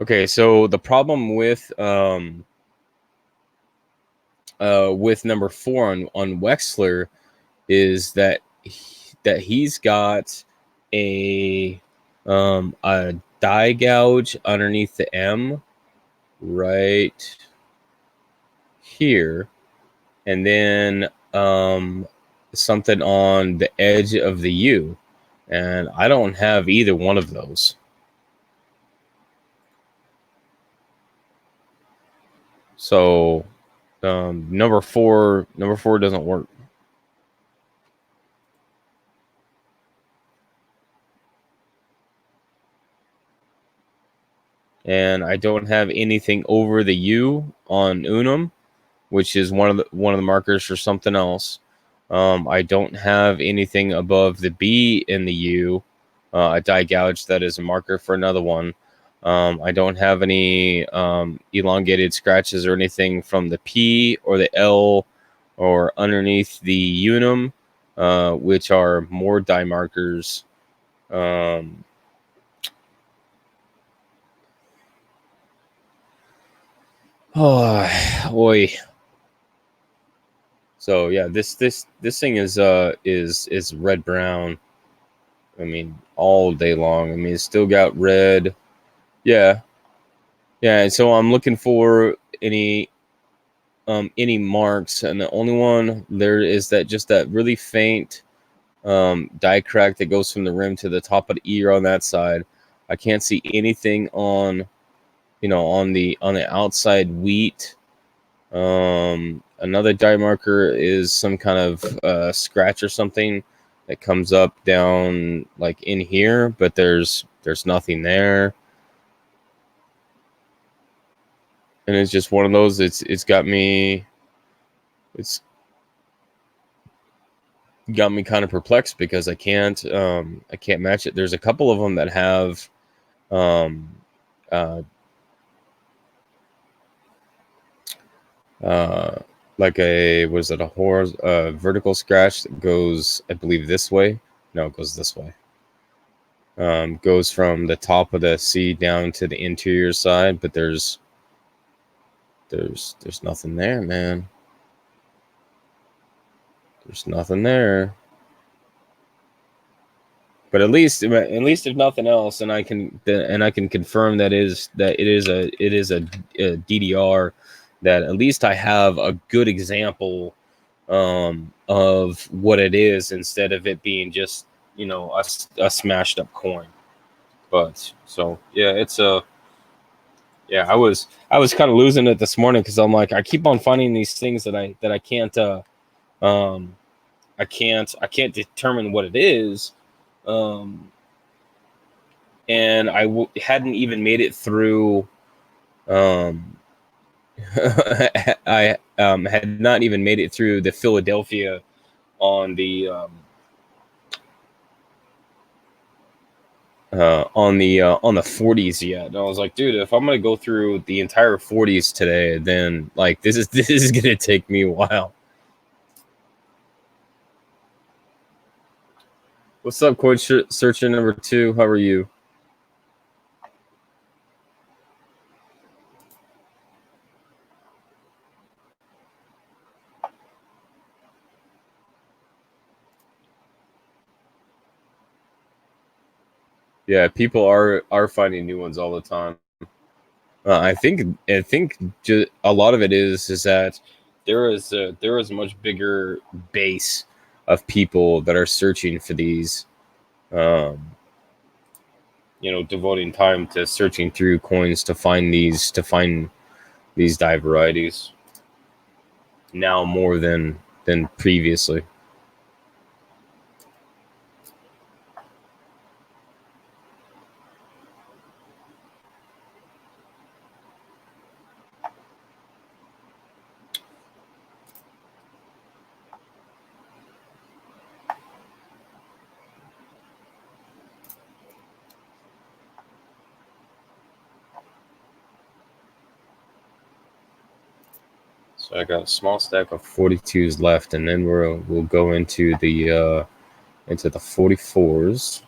Okay, so the problem with number 4 on Wexler is that he's got a die gouge underneath the M right here, and then something on the edge of the U, and I don't have either one of those. So number four doesn't work. And I don't have anything over the U on Unum, which is one of the markers for something else. I don't have anything above the B in the U, a die gouge that is a marker for another one. I don't have any elongated scratches or anything from the P or the L or underneath the Unum, which are more die markers. Oh, boy. So yeah, this thing is red brown. I mean, all day long. I mean, it's still got red. Yeah, yeah. And so I'm looking for any marks, and the only one there is that really faint die crack that goes from the rim to the top of the ear on that side. I can't see anything on on the outside wheat. Another die marker is some kind of scratch or something that comes up down like in here, but there's nothing there. And it's just one of those. It's got me kind of perplexed because I can't match it. There's a couple of them that have um, uh, uh, like a vertical scratch that goes, I believe, this way. No, it goes this way. Goes from the top of the C down to the interior side, but there's nothing there, man. There's nothing there. But at least if nothing else, and I can confirm that it is a DDR, that at least I have a good example of what it is instead of it being just a smashed up coin. But so yeah, it's a yeah. I was kind of losing it this morning because I'm like, I keep on finding these things that I can't um I can't determine what it is. And hadn't even made it through. I had not even made it through the Philadelphia on the on the 40s yet. And I was like, dude, if I'm gonna go through the entire 40s today, then like this is gonna take me a while. What's up, Coin Searcher number 2? How are you? Yeah, people are finding new ones all the time. I think a lot of it is that there is a much bigger base of people that are searching for these, um, devoting time to searching through coins to find these die varieties now more than previously. So I got a small stack of 42s left, and then we'll go into the 44s.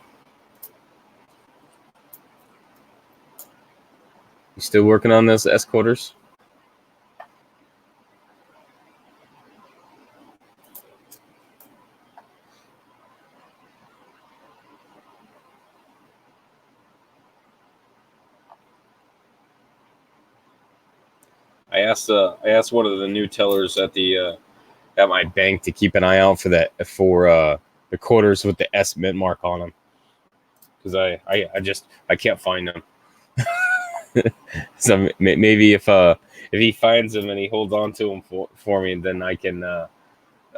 You still working on those S quarters? I asked one of the new tellers at my bank to keep an eye out for the quarters with the S mint mark on them, because I can't find them. So maybe if he finds them and he holds on to them for me, then I can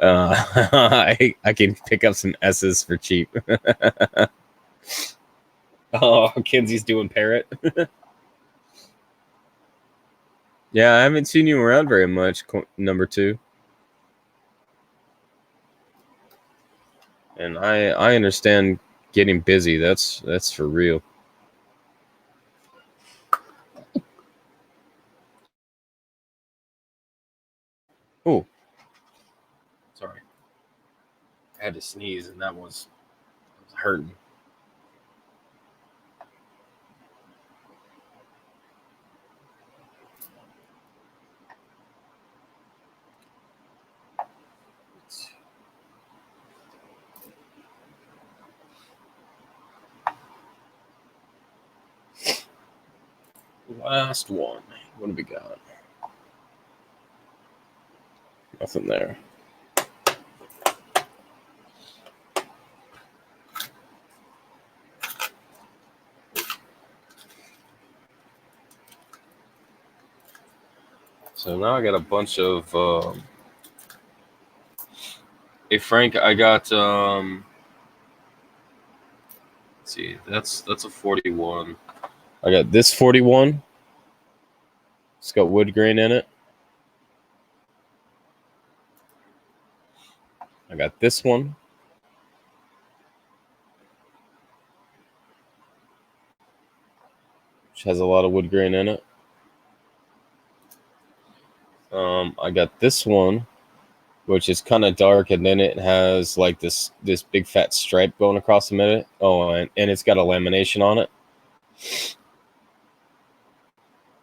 I can pick up some S's for cheap. Oh, Kenzie's doing parrot. Yeah, I haven't seen you around very much, number 2. And I understand getting busy. That's for real. Oh, sorry. I had to sneeze, and that was hurting. Last one. What do we got? Nothing there. So now I got a bunch of. Hey Frank, I got. Let's see, that's a 41. I got this 41. It's got wood grain in it. I got this one. Which has a lot of wood grain in it. I got this one, which is kind of dark, and then it has like this big fat stripe going across the middle. Oh, and it's got a lamination on it.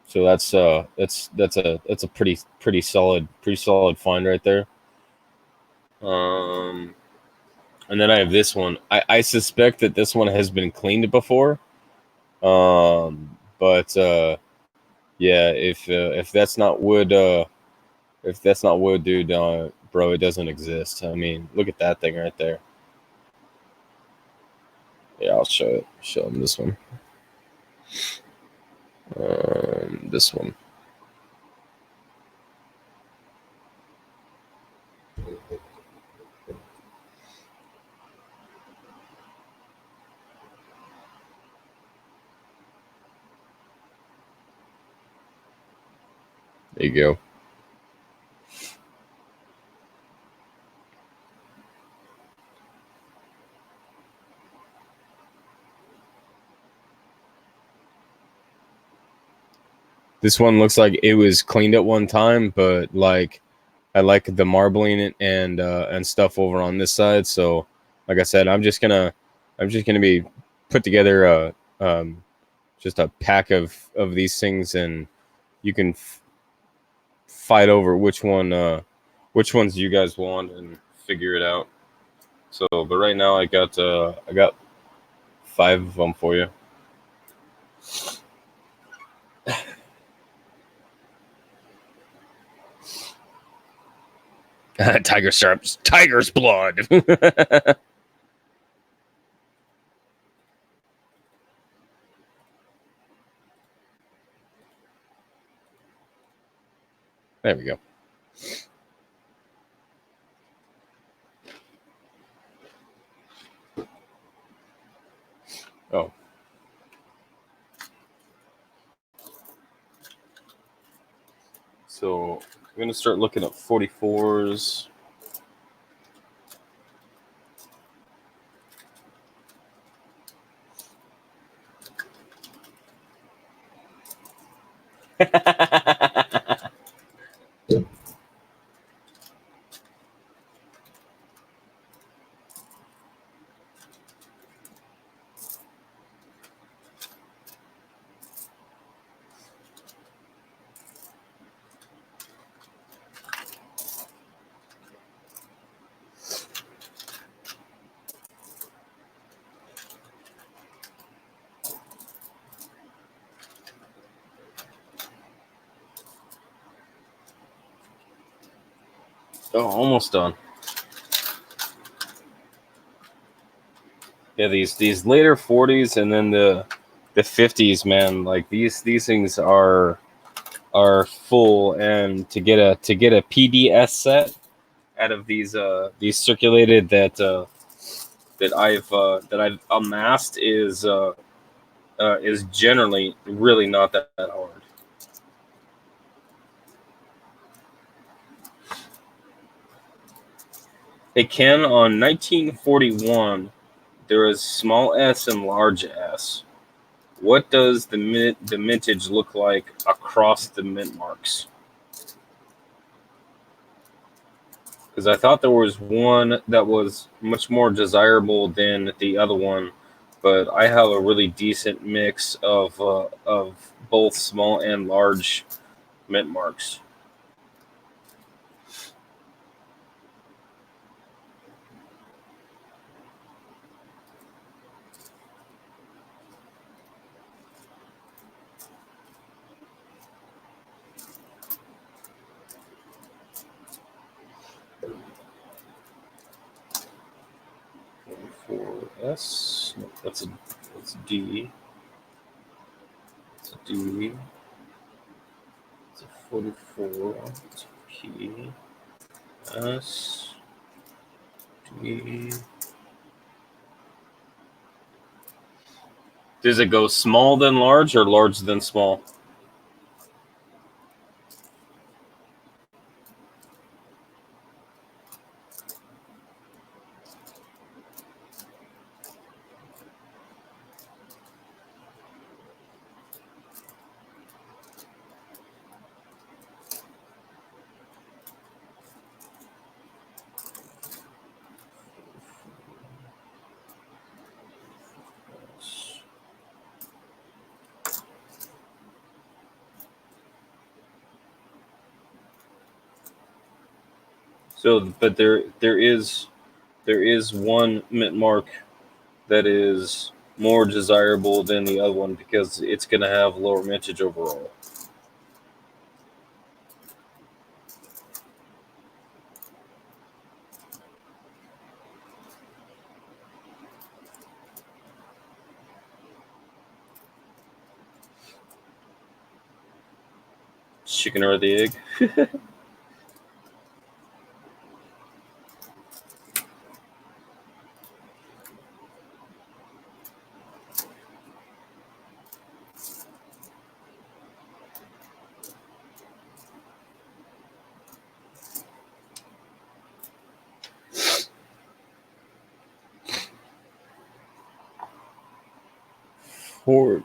So that's a pretty solid find right there. And then I have this one. I suspect that this one has been cleaned before. But yeah, if that's not wood, dude, bro, it doesn't exist. I mean, look at that thing right there. Yeah, I'll show it. Show him this one. This one. There you go. This one looks like it was cleaned at one time, but like I like the marbling and stuff over on this side. So, like I said, I'm just gonna be put together just a pack of these things, and you can fight over which ones you guys want and figure it out. So, but right now I got 5 of them for you. Tiger sharps, tiger's blood. There we go. Oh. So I'm going to start looking at 44s. Oh, almost done. Yeah, these later 40s and then the 50s, man. Like these things are full, and to get a PDS set out of these circulated that I've amassed is generally really not that hard. It can on 1941. There is small s and large s. What does the mintage look like across the mint marks? Because I thought there was one that was much more desirable than the other one, but I have a really decent mix of both small and large mint marks. For S, no, that's a D. It's a D. It's a 44. It's a P. S. D. Does it go small then large or large then small? So, but there is one mint mark that is more desirable than the other one because it's going to have lower mintage overall. Chicken or the egg?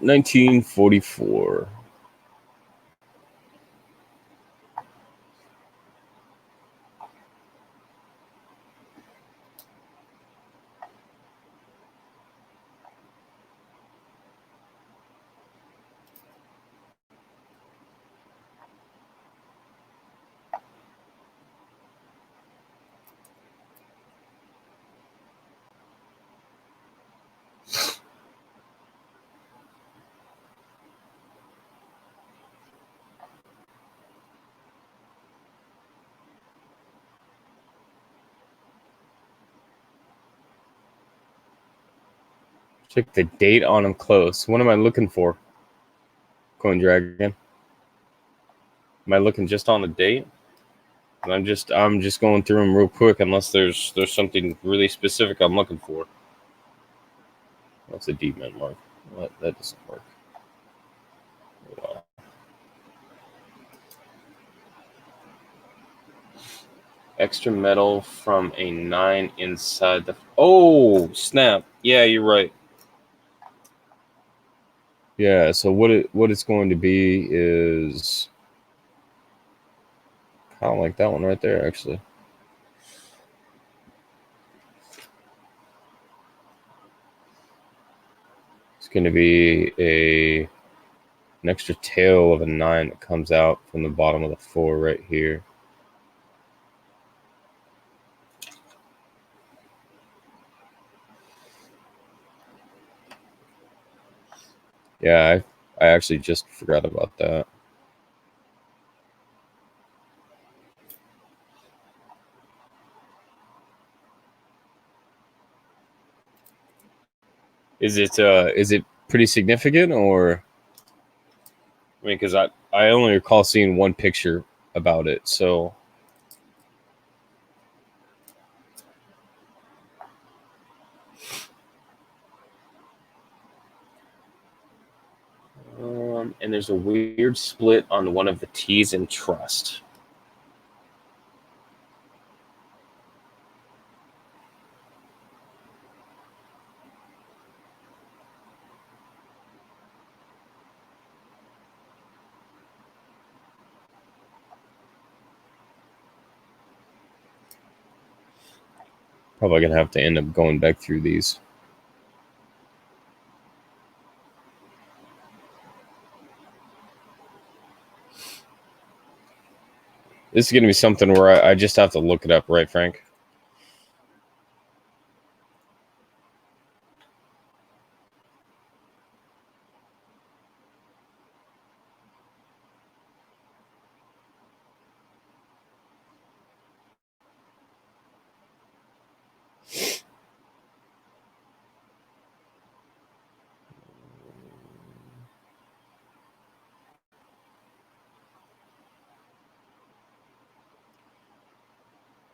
1944. Check the date on them close. What am I looking for? Coin Dragon. Am I looking just on the date? I'm just going through them real quick unless there's something really specific I'm looking for. That's a deep mint mark. What? That doesn't work. Wow. Extra metal from a 9 inside the... Oh, snap. Yeah, you're right. Yeah, so what it's going to be is kind of like that one right there, actually. It's going to be an extra tail of a 9 that comes out from the bottom of the 4 right here. Yeah, I actually just forgot about that. Is it pretty significant, or I mean, because I only recall seeing one picture about it, so. And there's a weird split on one of the T's in trust. Probably gonna have to end up going back through these. This is gonna be something where I just have to look it up, right, Frank?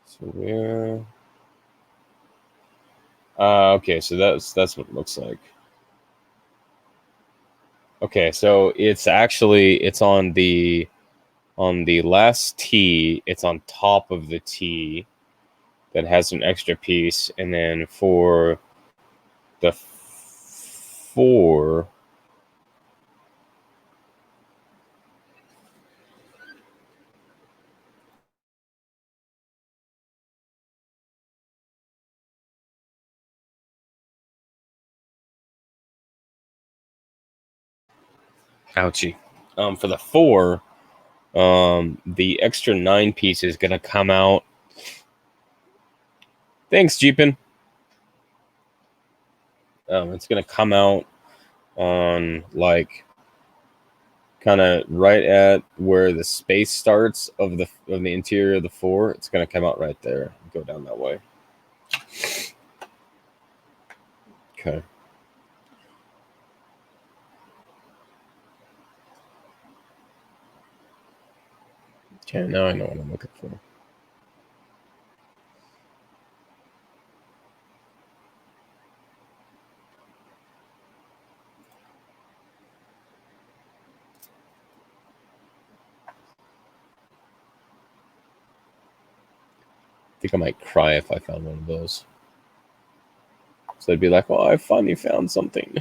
So where? Okay, so that's what it looks like. Okay, so it's on the last T. It's on top of the T that has an extra piece, and then for the 4. Ouchie. For the 4, the extra 9 piece is gonna come out. Thanks, Jeepin. It's gonna come out on like kind of right at where the space starts of the interior of the 4. It's gonna come out right there. Go down that way. Okay. Okay, now I know what I'm looking for. I think I might cry if I found one of those. So they'd be like, "Oh, I finally found something."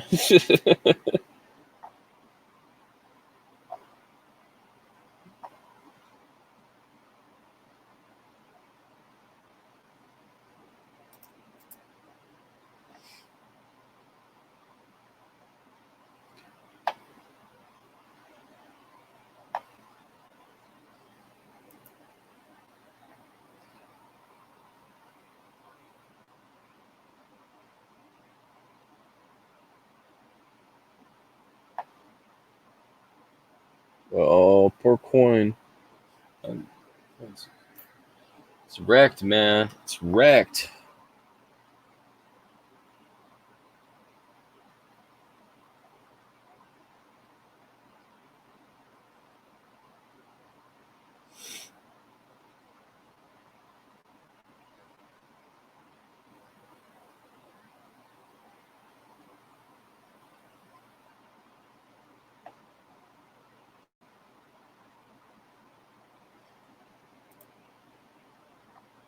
Oh, poor coin. It's wrecked, man. It's wrecked.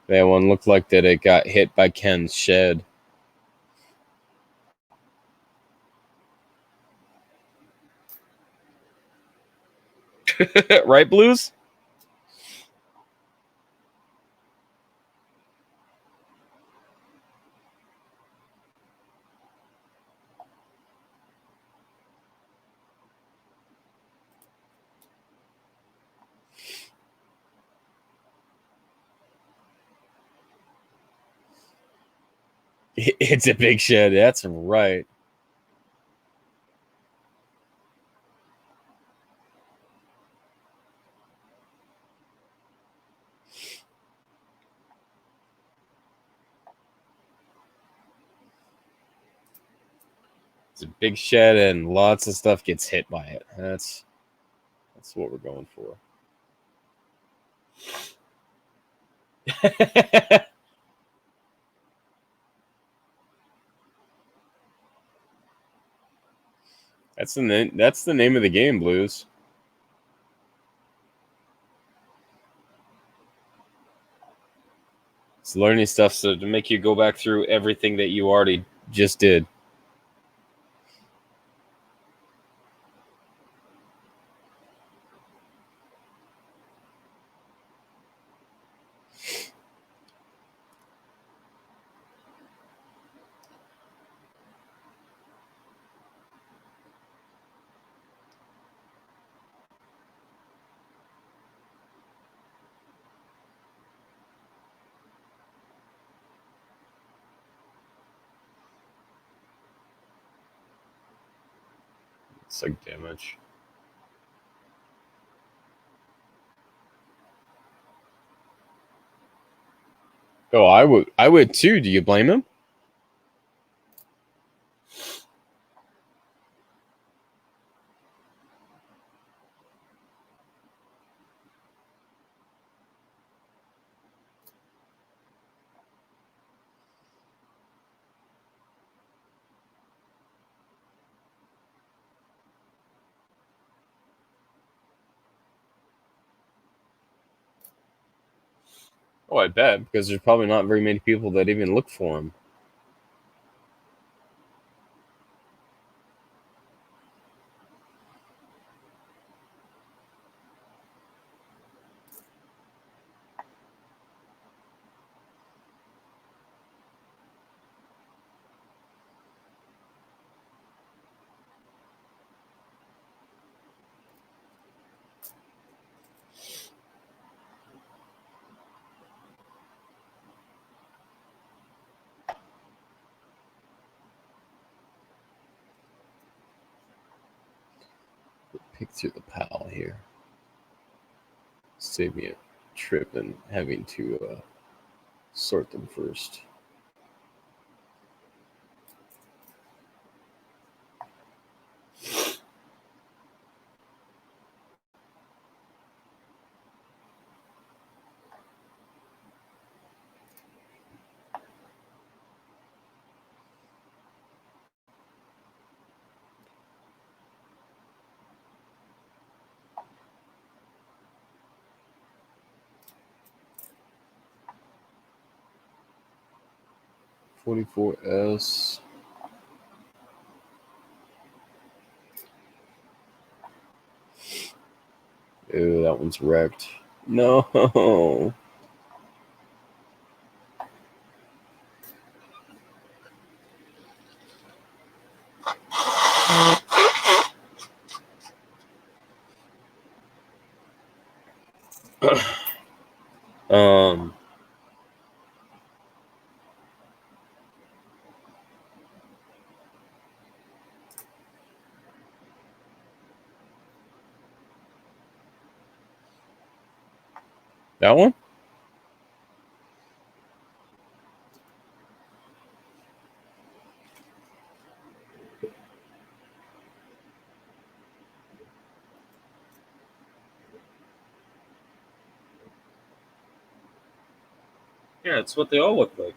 That one looked like that it got hit by Ken's shed. Right, Blues? It's a big shed. That's right. It's a big shed and lots of stuff gets hit by it. That's what we're going for. That's the name of the game, Blues. It's learning stuff so to make you go back through everything that you already just did. It's like damage. Oh, I would too. Do you blame him? Oh, I bet, because there's probably not very many people that even look for him. Pick through the pile here. Save me a trip and having to sort them first. $44S. Ew, that one's wrecked. No. um. That one? Yeah, it's what they all look like.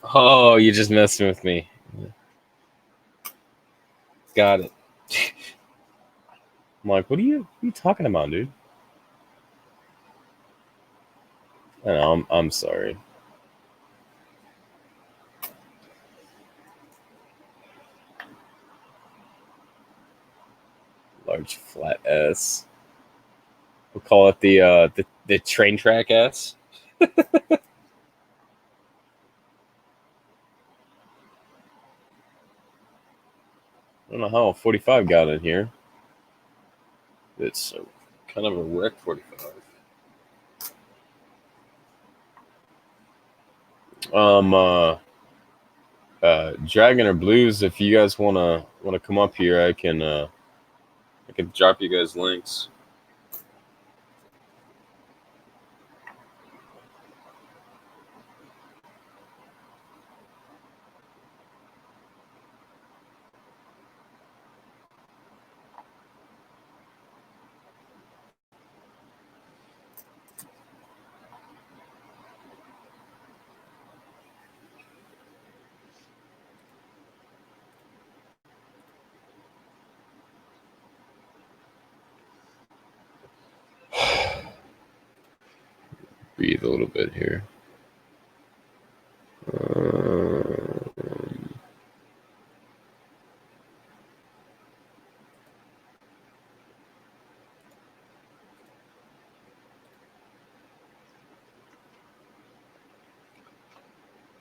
Oh, you're just messing with me. Got it. I'm like, what are you talking about, dude? I know, I'm sorry. Large flat S. We'll call it the train track S. I don't know how a 45 got in here. It's kind of a wreck 45. Dragon or Blues, if you guys wanna come up here, I can drop you guys links. breathe a little bit here.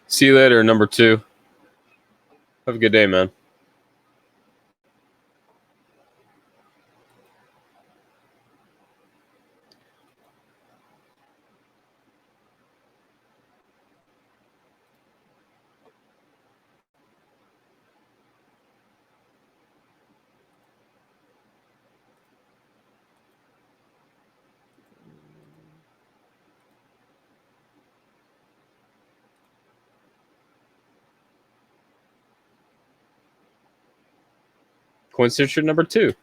See you later, number 2. Have a good day, man. Coincidence number 2.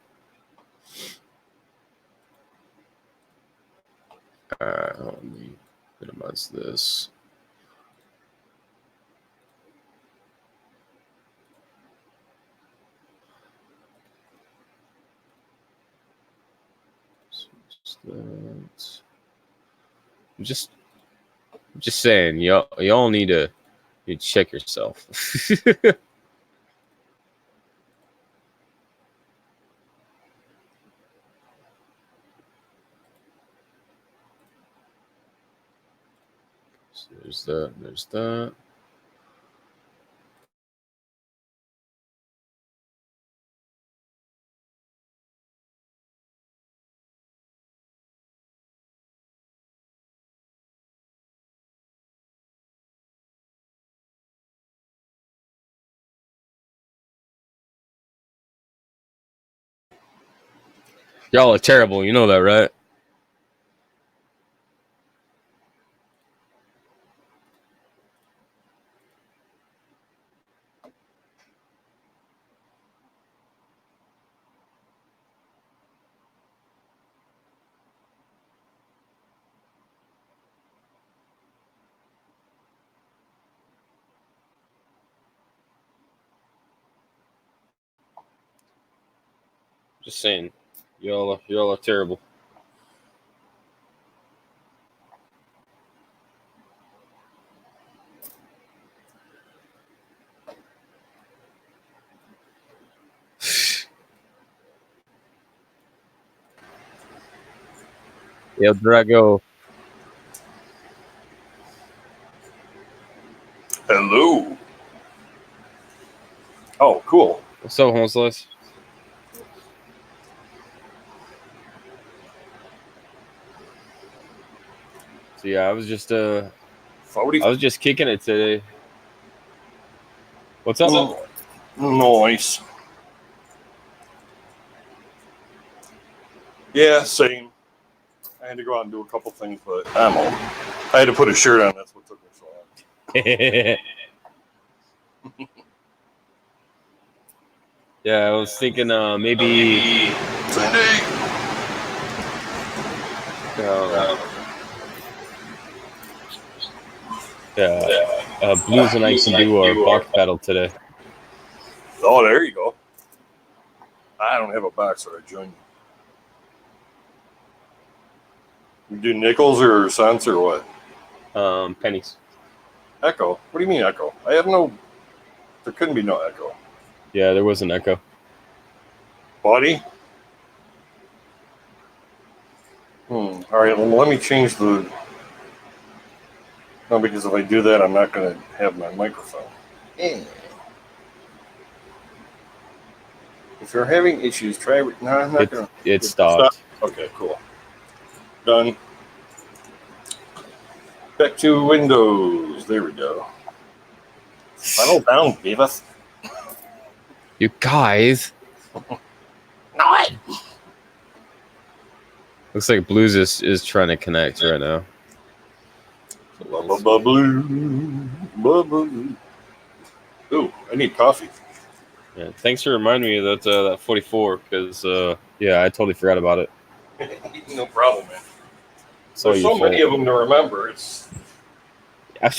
Let me minimize this. Just saying, y'all need to check yourself. So there's that. There's that. Y'all are terrible. You know that, right? Just saying, y'all are terrible. El Drago. Hello. Oh, cool. What's up, Homeslice? So yeah, I was just kicking it today. What's up? Nice. Yeah, same. I had to go out and do a couple things, but I had to put a shirt on. That's what took me so long. Yeah, I was thinking maybe Sunday. Blues and I can do our box battle today. Oh, there you go. I don't have a box, so I join you. You do nickels or cents or what? Pennies. Echo? What do you mean echo? I have no. There couldn't be no echo. Yeah, there was an echo. Buddy? All right, well, let me change the... No, because if I do that, I'm not going to have my microphone. If you're having issues, try... No, I'm not going to... It stopped. Stop. Okay, cool. Done. Back to Windows. There we go. Settle down, Beavis. You guys. No. Looks like Blues is trying to connect right now. Ooh, I need coffee. Yeah, thanks for reminding me of that 44 because yeah, I totally forgot about it. No problem, man. So there's so many of them to remember. It's like,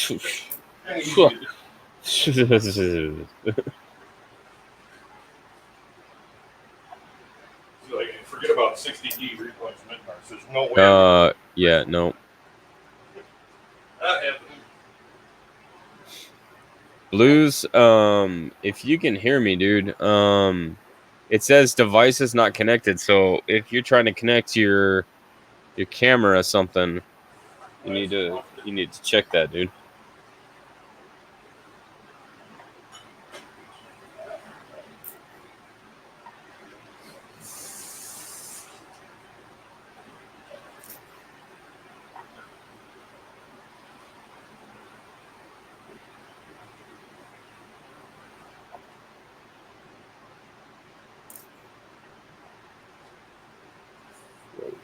forget about 60D replacement. There's no way. Yeah, no. Blues, if you can hear me, dude, it says device is not connected. So if you're trying to connect your camera or something, you need to check that, dude.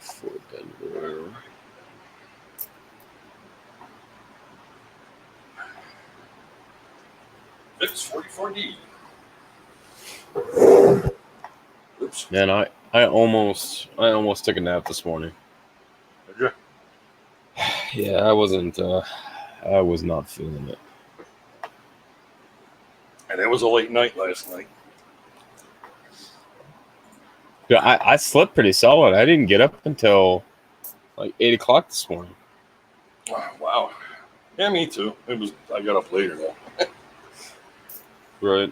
For Denver. It's 44D. Oops. Man, I almost took a nap this morning. Did you? Yeah, I was not feeling it. And it was a late night last night. Yeah, I slept pretty solid. I didn't get up until like 8 o'clock this morning. Oh, wow. Yeah, me too. I got up later though. Right.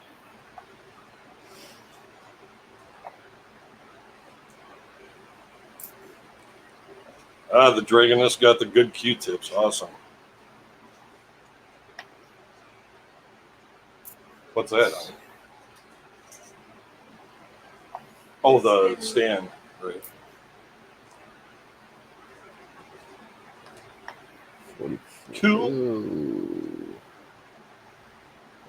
The Dragoness got the good Q-tips. Awesome. What's that? Oh, the stand. Right. 44. Cool. Ooh.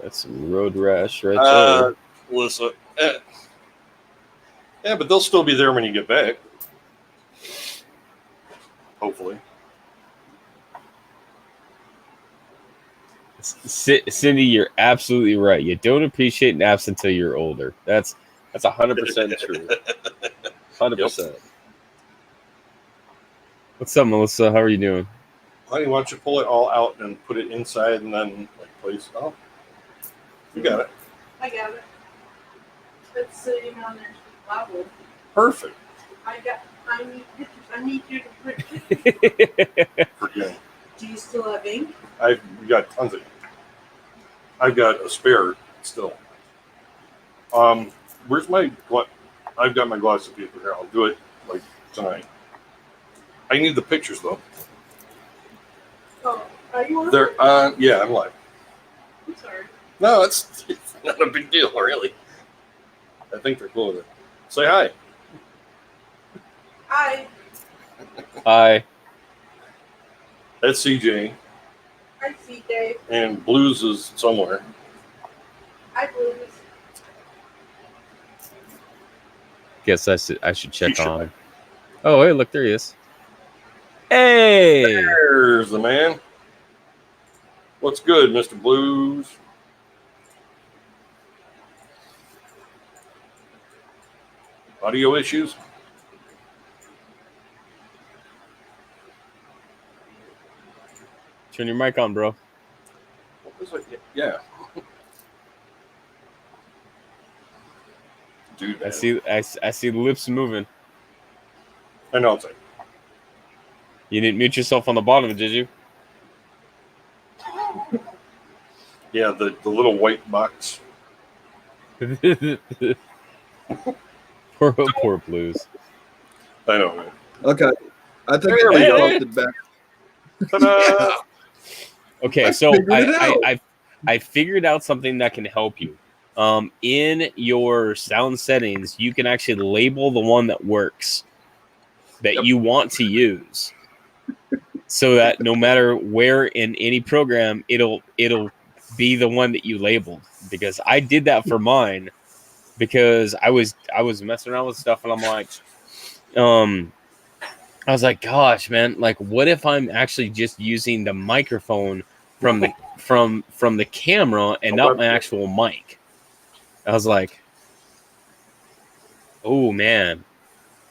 That's some road rash right there. Listen. Yeah, but they'll still be there when you get back. Hopefully. Cindy, you're absolutely right. You don't appreciate naps until you're older. That's 100% true. 100%. Yep. What's up, Melissa? How are you doing? Honey, why don't you pull it all out and put it inside and then like place? Oh, you got it. I got it. It's sitting on there level. Perfect. I need pictures. I need you to print pictures. Forget. Do you still have ink? I've got tons of ink. I've got a spare still. Where's my? I've got my glossy paper here. I'll do it like tonight. I need the pictures though. Oh, are you on? They're yeah, I'm live. I'm sorry. No, it's not a big deal, really. I think they're cool with it. Say hi. Hi. Hi. That's CJ. Hi, CJ. And Blues is somewhere. Hi, Blues. Guess I should check on. Oh, hey, look, there he is. Hey! There's the man. What's good, Mr. Blues? Audio issues? Turn your mic on, bro. Yeah. Dude, I see the lips moving. I know it's like. You didn't mute yourself on the bottom, did you? Yeah, the little white box. poor Blues. I know, man. Okay. I think There we I go. bumped it back. Ta-da! Okay, I so figured it out. I figured out something that can help you. In your sound settings, you can actually label the one that works that you want to use, so that no matter where in any program, it'll be the one that you labeled. Because I did that for mine, because I was messing around with stuff, and I'm like, I was like, gosh, man, like, what if I'm actually just using the microphone from the from the camera and not my actual mic? I was like, oh man,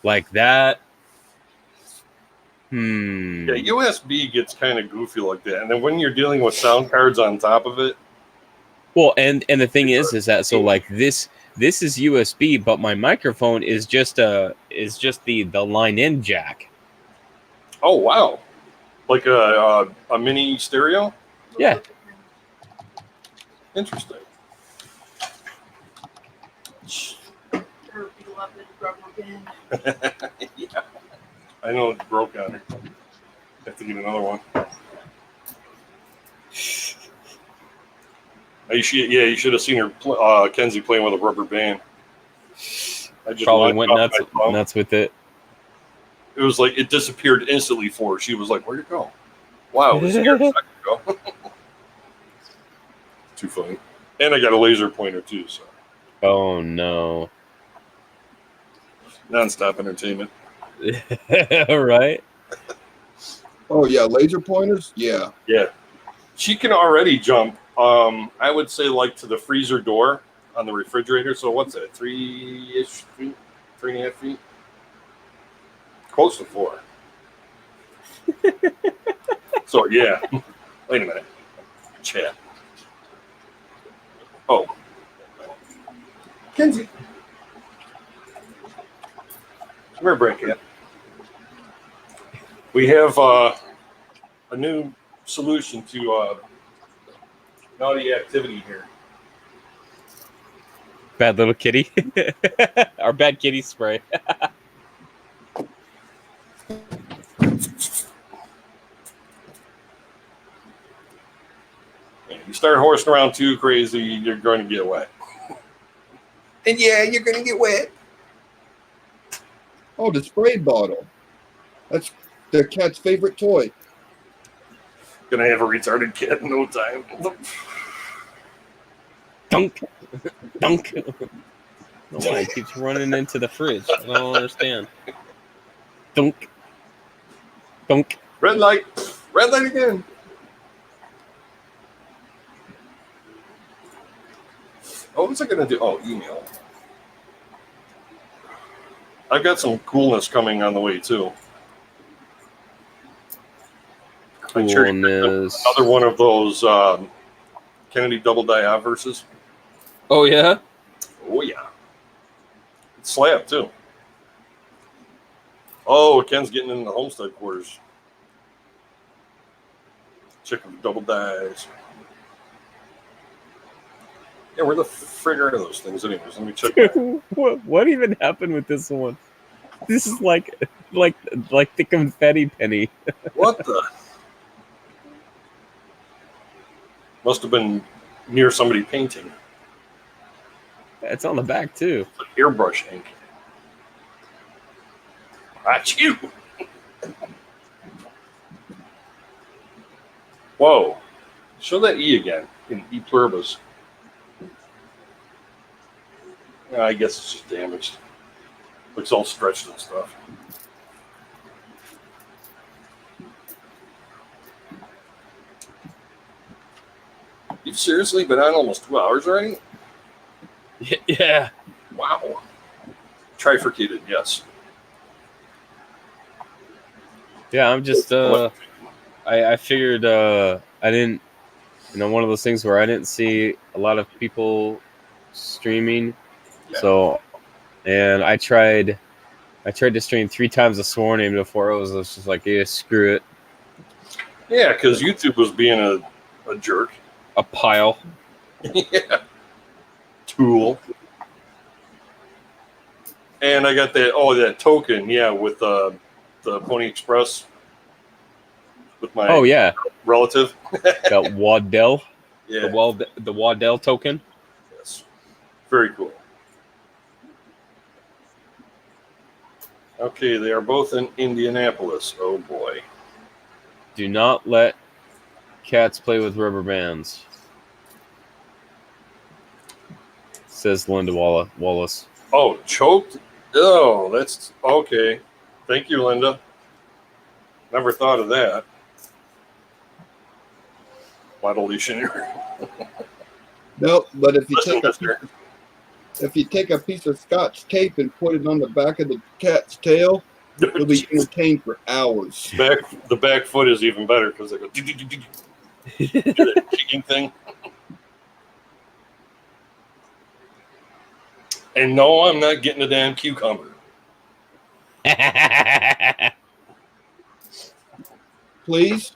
like that. Yeah, USB gets kind of goofy like that, and then when you're dealing with sound cards on top of it. Well, and the thing is that so like this is USB, but my microphone is just the line in jack. Oh wow, like a mini stereo. Yeah. Interesting. Her beloved rubber band. Yeah. I know it broke on her. Have to get another one. You should have seen her, Kenzie, playing with a rubber band. I just Probably knocked went it off my thumb. nuts with it. It was like it disappeared instantly for her. She was like, "Where'd it go?" Wow, it was here a second ago. Too funny. And I got a laser pointer too, so Oh no! non-stop entertainment. Right? Oh yeah, laser pointers. Yeah. Yeah, she can already jump. I would say like to the freezer door on the refrigerator. So what's that? 3-ish feet, 3.5 feet, close to 4. So yeah. Wait a minute. Chat. Oh, Kenzie, we're breaking. We have a new solution to naughty activity here. Bad little kitty. Our bad kitty spray. You start horsing around too crazy, you're going to get wet. And yeah, you're gonna get wet. Oh, the spray bottle. That's the cat's favorite toy. Gonna have a retarded cat in no time. Dunk. Dunk. Why it keeps running into the fridge? I don't understand. Dunk. Dunk. Red light again. What was I gonna do? Oh, email. I've got some coolness coming on the way too. I cherry-picked Coolness. another one of those Kennedy double die obverses. Oh yeah. Oh yeah. It's slab too. Oh, Ken's getting in the homestead quarters. Check the double dies. Yeah, where the frig are those things anyways? Let me check that. what even happened with this one? This is like the confetti penny. What the? Must have been near somebody painting. It's on the back too. It's like airbrush ink. Achoo! Whoa. Show that E again in E pluribus. I guess it's just damaged. Looks all stretched and stuff. You've seriously been on almost 2 hours already? Yeah. Wow. Trifurcated, yes. Yeah, I'm just I figured I didn't, one of those things where I didn't see a lot of people streaming. Yeah. So, and I tried to stream 3 times this morning before I was just like, yeah, screw it. Yeah, because YouTube was being a jerk. A pile. Yeah. Tool. And I got that token, yeah, with the Pony Express with my relative. That Waddell. Yeah. The Waddell token. Yes. Very cool. Okay, they are both in Indianapolis. Oh boy. Do not let cats play with rubber bands, says Linda Wallace. Oh, choked? Oh, that's okay. Thank you, Linda. Never thought of that. Modulation. No, but if you Listen, take mister. if you take a piece of Scotch tape and put it on the back of the cat's tail, you'll be entertained for hours. The back foot is even better because they go do that kicking thing. And no, I'm not getting a damn cucumber. Please.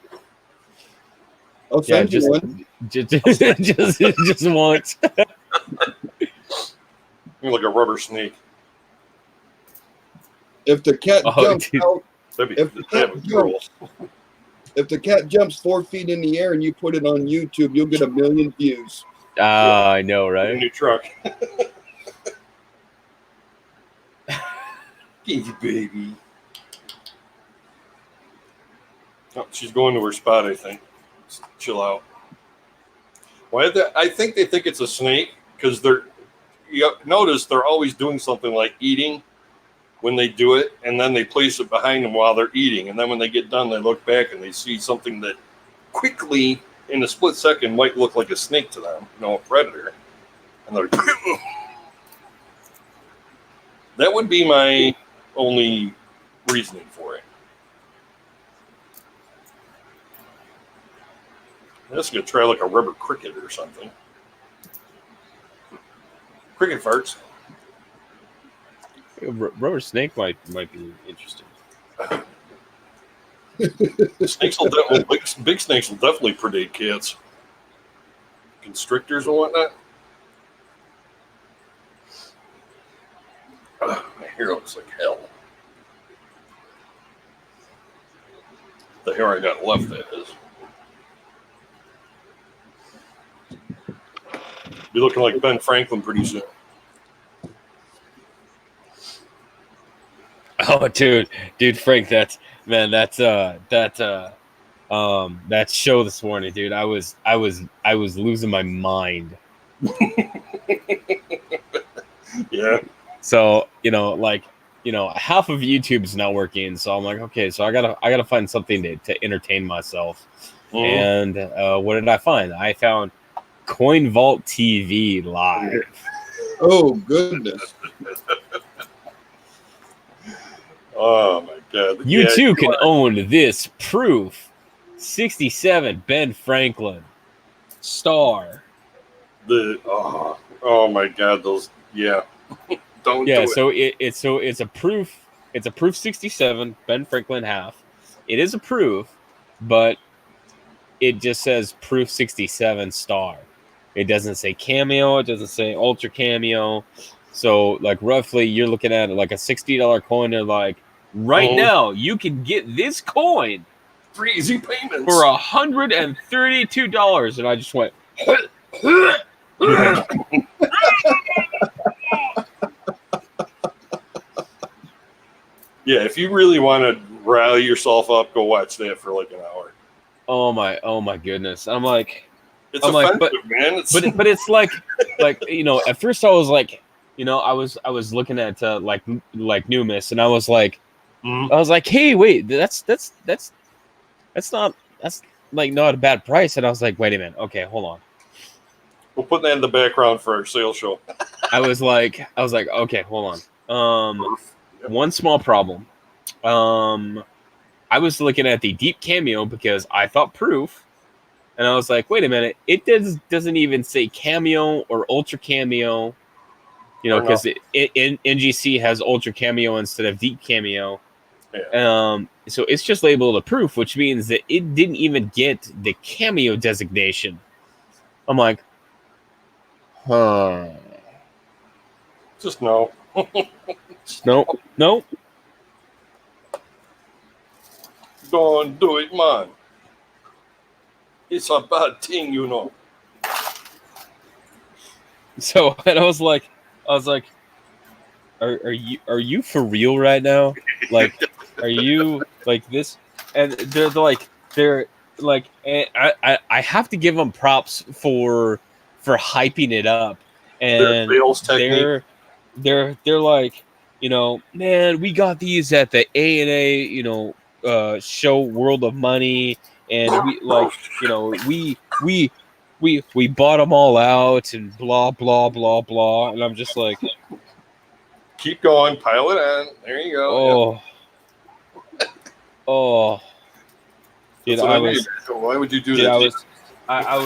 I'll Yeah, send you one. just once. You're like a rubber snake. If the cat Oh, jumps dude. out, That'd be If the that'd cat be cool. if the cat jumps 4 feet in the air and you put it on YouTube, you'll get 1 million views. I know, Get a right? new truck. Easy, baby. Oh, she's going to her spot, I think. Just chill out. Why? I think they think it's a snake because they're. You notice they're always doing something like eating when they do it, and then they place it behind them while they're eating, and then when they get done, they look back and they see something that quickly, in a split second, might look like a snake to them, a predator, and they're. That would be my only reasoning for it. I'm just gonna try like a rubber cricket or something. Cricket farts. Rubber snake might be interesting. Snakes will big snakes will definitely predate cats. Constrictors and whatnot. My hair looks like hell. The hair I got left, that is. Be looking like Ben Franklin pretty soon. Oh, dude, Frank, that show this morning, dude. I was losing my mind. Yeah. So half of YouTube's not working. So I'm like, okay, so I gotta find something to entertain myself. Mhm. And what did I find? I found Coin Vault TV live. Oh goodness! Oh my god. You Yeah, too can own this proof. 67 Ben Franklin star. Oh my god, those don't do Yeah, it. so it's a proof. It's a proof 67 Ben Franklin half. It is a proof, but it just says proof 67 star. It doesn't say cameo. It doesn't say ultra cameo. So like roughly, you're looking at like a $60 coin. They're like, right now you can get this coin 3 easy payments. for $132, and I just went. Yeah, if you really want to rally yourself up, go watch that for like an hour. Oh my goodness! I'm like, It's I'm like, offensive, man. It's, but it's like at first I was like, I was looking at like Numis, and I was like, hey, wait, that's not like not a bad price, and I was like, wait a minute, okay, hold on. we'll put that in the background for our sales show. I was like, okay, hold on. One small problem. I was looking at the deep cameo because I thought proof, and I was like, wait a minute, it doesn't even say cameo or ultra cameo, because NGC has ultra cameo instead of deep cameo. Yeah. So it's just labeled a proof, which means that it didn't even get the cameo designation. I'm like, huh. Just no. No. Don't do it, man. It's a bad thing, So, and I was like, are you for real right now? Like, are you like this? And they're like, and I have to give them props for hyping it up, and their sales technique. they're like, man, we got these at the ANA, show World of Money, and we like, we bought them all out and blah blah blah blah, and I'm just like, keep going, pile it on. There you go. Dude, why would you do dude, that? I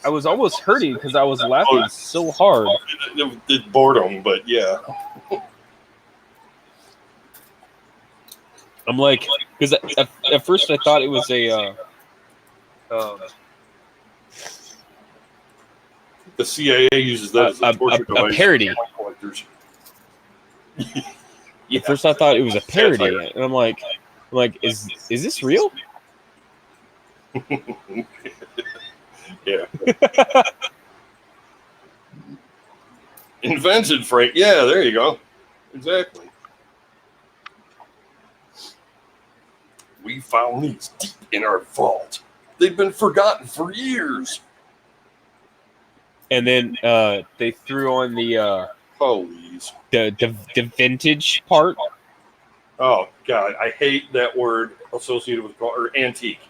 was almost hurting because I was laughing so hard. It boredom, but yeah. I'm like, because at first I thought it was The CIA uses that as a torture device. A parody. for coin collectors. At first, I thought it was a parody, Satire. and I'm like, is this real? Yeah. Invented, Frank. Yeah, there you go. Exactly. We found these deep in our vault. They've been forgotten for years. And then they threw on the Please. the vintage part. Oh God, I hate that word associated with or antique.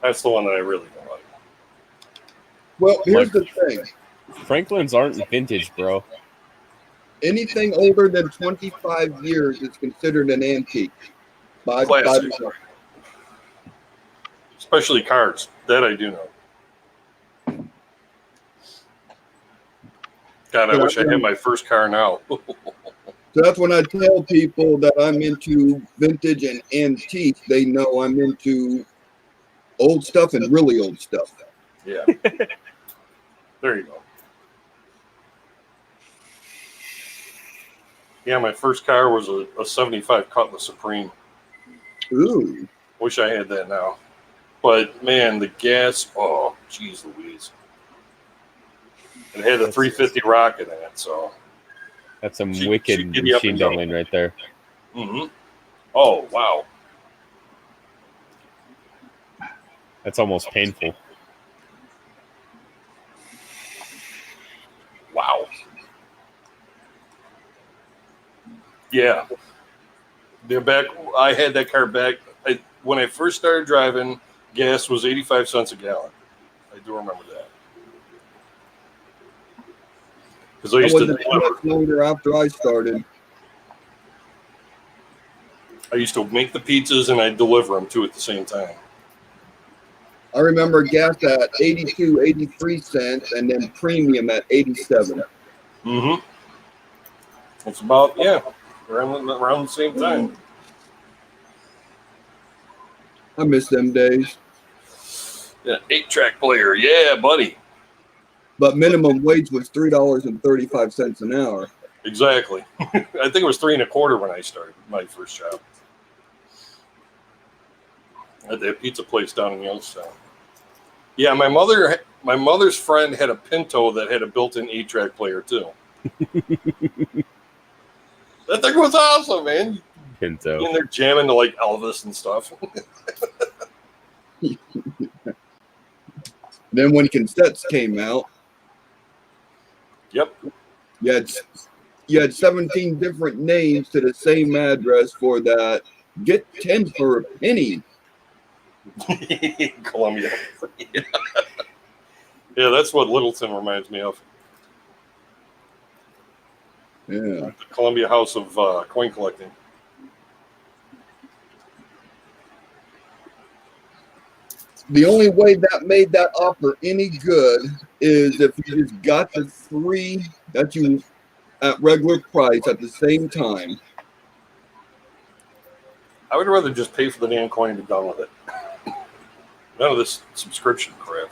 That's the one that I really don't like. Well, here's the thing. Franklin's aren't vintage, bro. Anything older than 25 years is considered an antique. By Classic. the Especially cars. That I do know. God, I wish I had my first car now. So that's when I tell people that I'm into vintage and antique, they know I'm into old stuff and really old stuff. Yeah. There you go. Yeah, my first car was a 75 Cutlass Supreme. Ooh. Wish I had that now. But man, the gas, oh, geez Louise. It had a 350 rocket in it, so. That's some She'd wicked get you up machine and go. doubling right there. Mm-hmm. Oh, wow. That's almost painful. Wow. Yeah. They're back. I had that car back. When I first started driving, gas was 85 cents a gallon. I do remember that. Because I That used to wasn't too much longer after I started. make the pizzas and I'd deliver them too at the same time. I remember gas at 82, 83 cents and then premium at 87. Mm-hmm. It's about, yeah, around the same time. I miss them days. Yeah, 8-track player. Yeah, buddy. But minimum wage was $3.35 an hour. Exactly. I think it was 3 1/4 when I started my first job. At that pizza place down in Youngstown. Yeah, my mother's friend had a Pinto that had a built-in 8-track player too. That thing was awesome, man. Pinto. In there jamming to like Elvis and stuff. Then when cassettes came out, Yep. you had 17 different names to the same address for that. Get 10 for a penny. Columbia. Yeah, that's what Littleton reminds me of. Yeah. The Columbia House of coin collecting. The only way that made that offer any good is if you just got the 3 that you at regular price at the same time. I would rather just pay for the damn coin and be done with it. None of this subscription crap.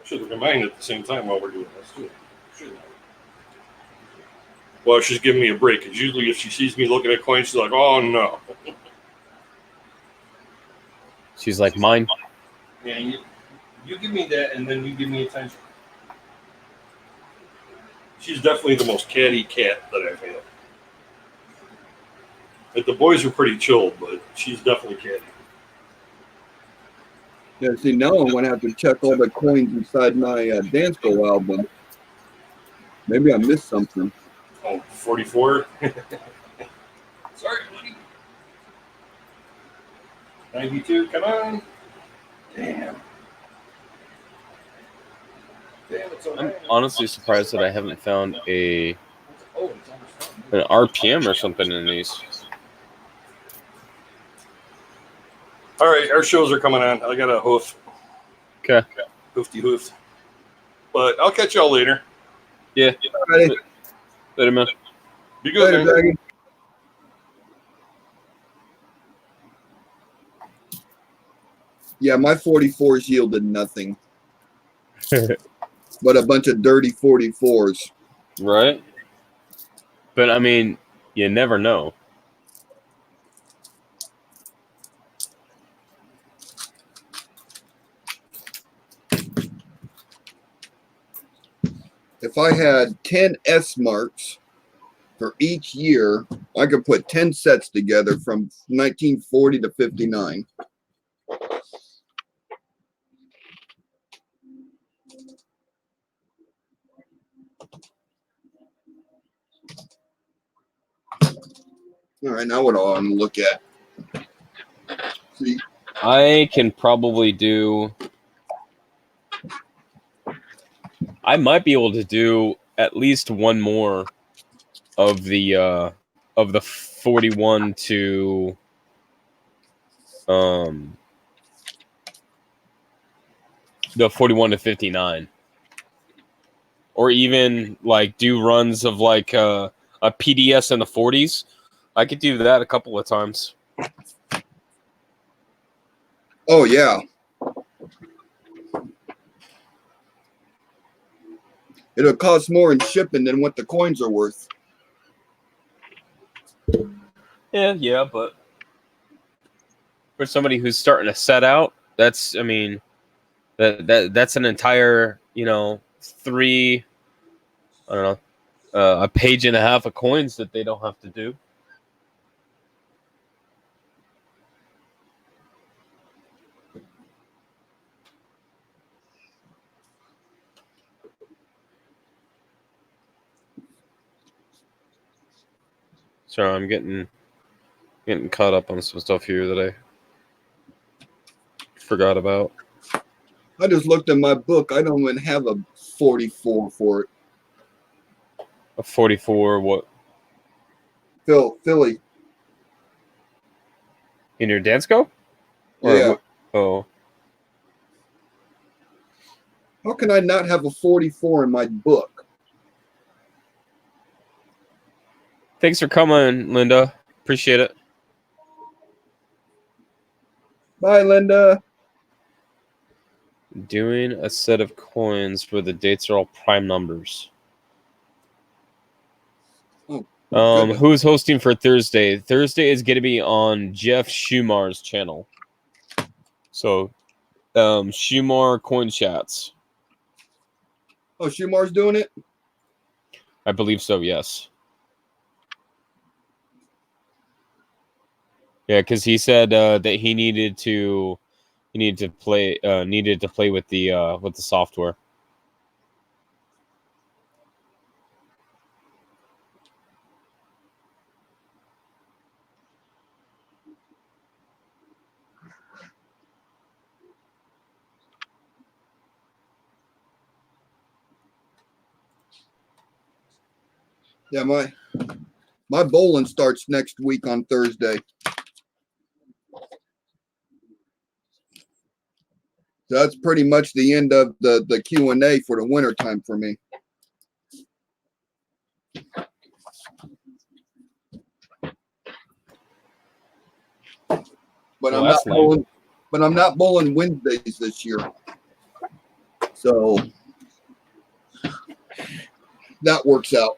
I should have reminded at the same time while we're doing this too. Shouldn't I? Well, she's giving me a break because usually if she sees me looking at coins, she's like, "Oh no." She's like, mine. Yeah, you give me that, and then you give me attention. She's definitely the most catty cat that I've had. Like, the boys are pretty chilled, but she's definitely catty. Yeah, see, now I'm going to have to check all the coins inside my Dansko album. Maybe I missed something. Oh, 44. Sorry, buddy. 92, come on. Damn. Damn, it's I'm honestly surprised that I haven't found an RPM or something in these. All right, our shows are coming on. I got a hoof. Okay. Hoofty hoofed. But I'll catch y'all later. Yeah. Alrighty. Later, man. Be good, Later, man. Dragon. Yeah, my 44s yielded nothing. but a bunch of dirty 44s. Right. But I mean, you never know. If I had 10 S marks for each year, I could put 10 sets together from 1940 to 59. All right, now what do I want to look at? See, I can probably do. I might be able to do at least one more of the 41 to the 41 to 59, or even like do runs of like a PDS in the 40s. I could do that a couple of times. oh yeah. It'll cost more in shipping than what the coins are worth. Yeah, but for somebody who's starting to set out, that's I mean that's an entire, three, I don't know, a page and a half of coins that they don't have to do. So I'm getting caught up on some stuff here that I forgot about. I just looked in my book. I don't even have a 44 for it. A 44, what, Philly. in your Dansko? Or Yeah. oh, How can I not have a 44 in my book? thanks for coming, Linda. Appreciate it. Bye, Linda. Doing a set of coins where the dates are all prime numbers. Oh, goodness. Who's hosting for Thursday? Thursday is going to be on Jeff Schumar's channel. So, Schumar Coin Chats. Oh, Schumar's doing it? I believe so. Yes. Yeah, because he said that he needed to play with the software. Yeah, my bowling starts next week on Thursday. So that's pretty much the end of the Q&A for the winter time for me. But Well, I'm that's not lame. bowling. But I'm not bowling Wednesdays this year. So that works out.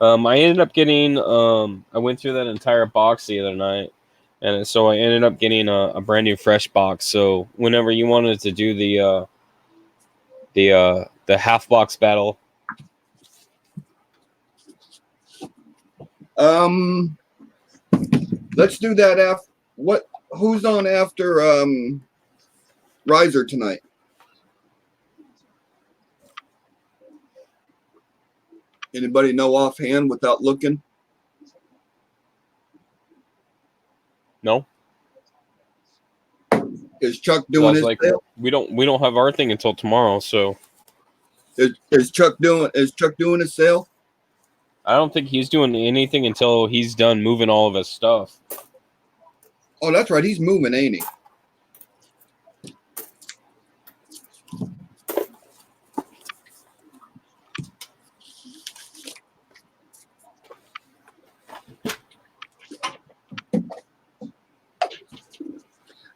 I ended up getting. I went through that entire box the other night, and so I ended up getting a brand new fresh box. So whenever you wanted to do the half box battle, Let's do that after who's on after Riser tonight? Anybody know offhand without looking? no, Is Chuck I doing was his like, sale? we don't have our thing until tomorrow. So Is Chuck doing his sale? I don't think he's doing anything until he's done moving all of his stuff. Oh, that's right. He's moving, ain't he?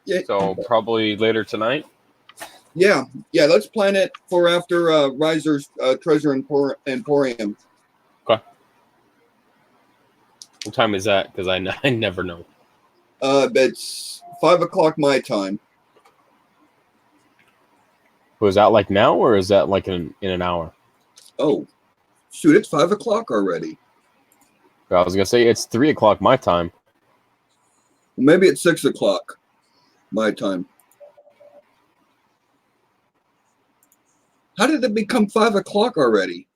Yeah. So probably later tonight. Yeah. Let's plan it for after Riser's Treasure Emporium. Okay. What time is that? Because I never know. It's 5 o'clock my time. Was that like now, or is that like in an hour? Oh, shoot! It's 5 o'clock already. I was gonna say it's 3 o'clock my time. Maybe it's 6 o'clock my time. How did it become 5 o'clock already?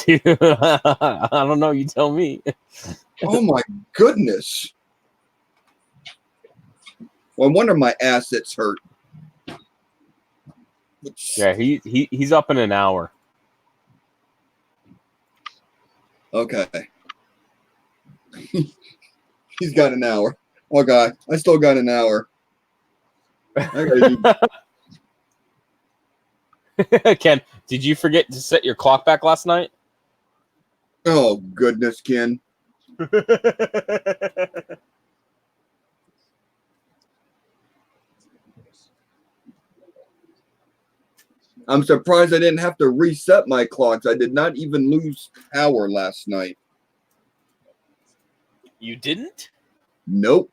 I don't know. You tell me. Oh my goodness! Well, I wonder my assets hurt. Yeah, he's up in an hour. Okay. He's got an hour. Oh God, I still got an hour. I gotta do. Ken, did you forget to set your clock back last night? Oh goodness, Ken. I'm surprised I didn't have to reset my clocks. I did not even lose power last night. You didn't? Nope.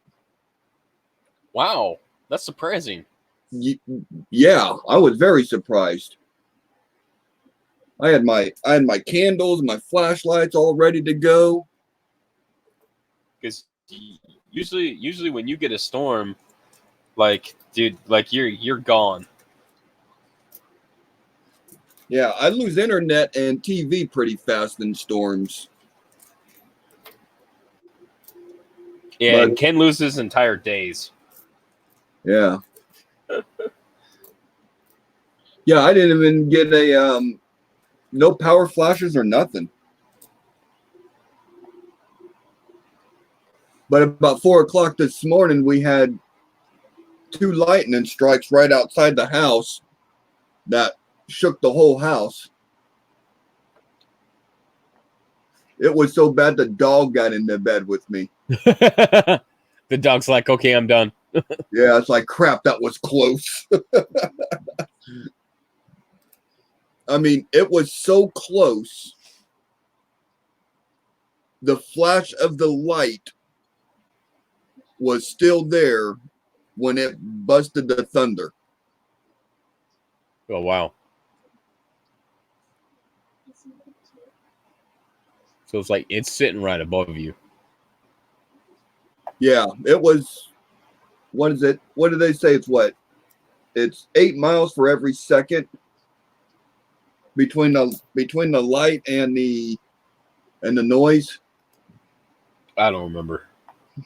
Wow, that's surprising. Yeah, I was very surprised. I had my candles, my flashlights all ready to go. Because usually when you get a storm, like dude, like you're gone. Yeah, I lose internet and TV pretty fast in storms. Yeah, But- and Ken loses entire days. Yeah. Yeah, I didn't even get a no power flashes or nothing. But about 4 o'clock this morning, we had 2 lightning strikes right outside the house that shook the whole house. It was so bad the dog got into bed with me. The dog's like, okay, I'm done. Yeah, it's like, crap, that was close. I mean, it was so close. The flash of the light was still there when it busted the thunder. Oh wow. So it's like it's sitting right above you. Yeah, it was. What is it? What do they say? It's what? It's 8 miles for every second between the light and the noise. I don't remember. If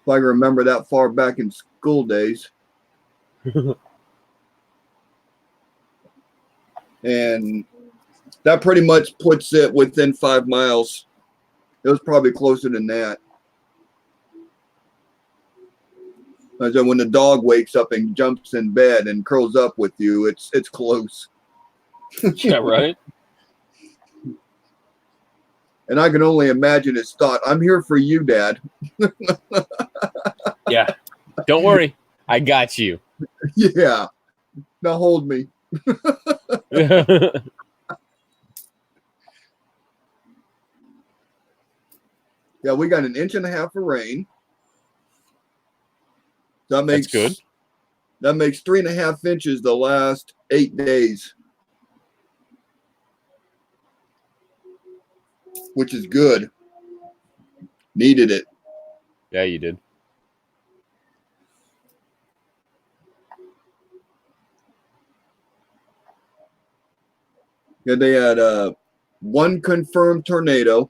I can remember that far back in school days. And that pretty much puts it within 5 miles. It was probably closer than that. And then when the dog wakes up and jumps in bed and curls up with you, it's close. Yeah, right. And I can only imagine his thought, I'm here for you, Dad. Yeah. Don't worry. I got you. Yeah. Now hold me. Yeah, we got 1.5 inches of rain. That makes That's good. That makes 3.5 inches the last 8 days, which is good. Needed it. Yeah, you did. Yeah, they had 1 confirmed tornado.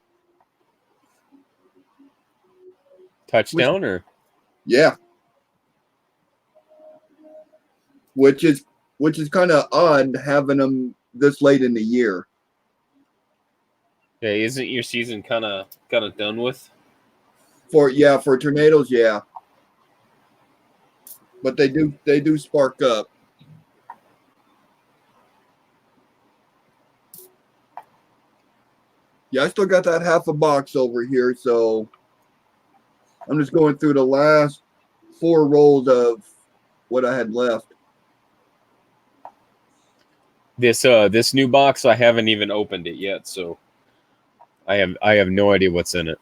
Touchdown or Yeah. Which is kind of odd having them this late in the year. yeah, isn't your season kind of done with? For tornadoes, yeah. But they do spark up. Yeah, I still got that half a box over here, so I'm just going through the last 4 rolls of what I had left. This new box, I haven't even opened it yet, so I have no idea what's in it.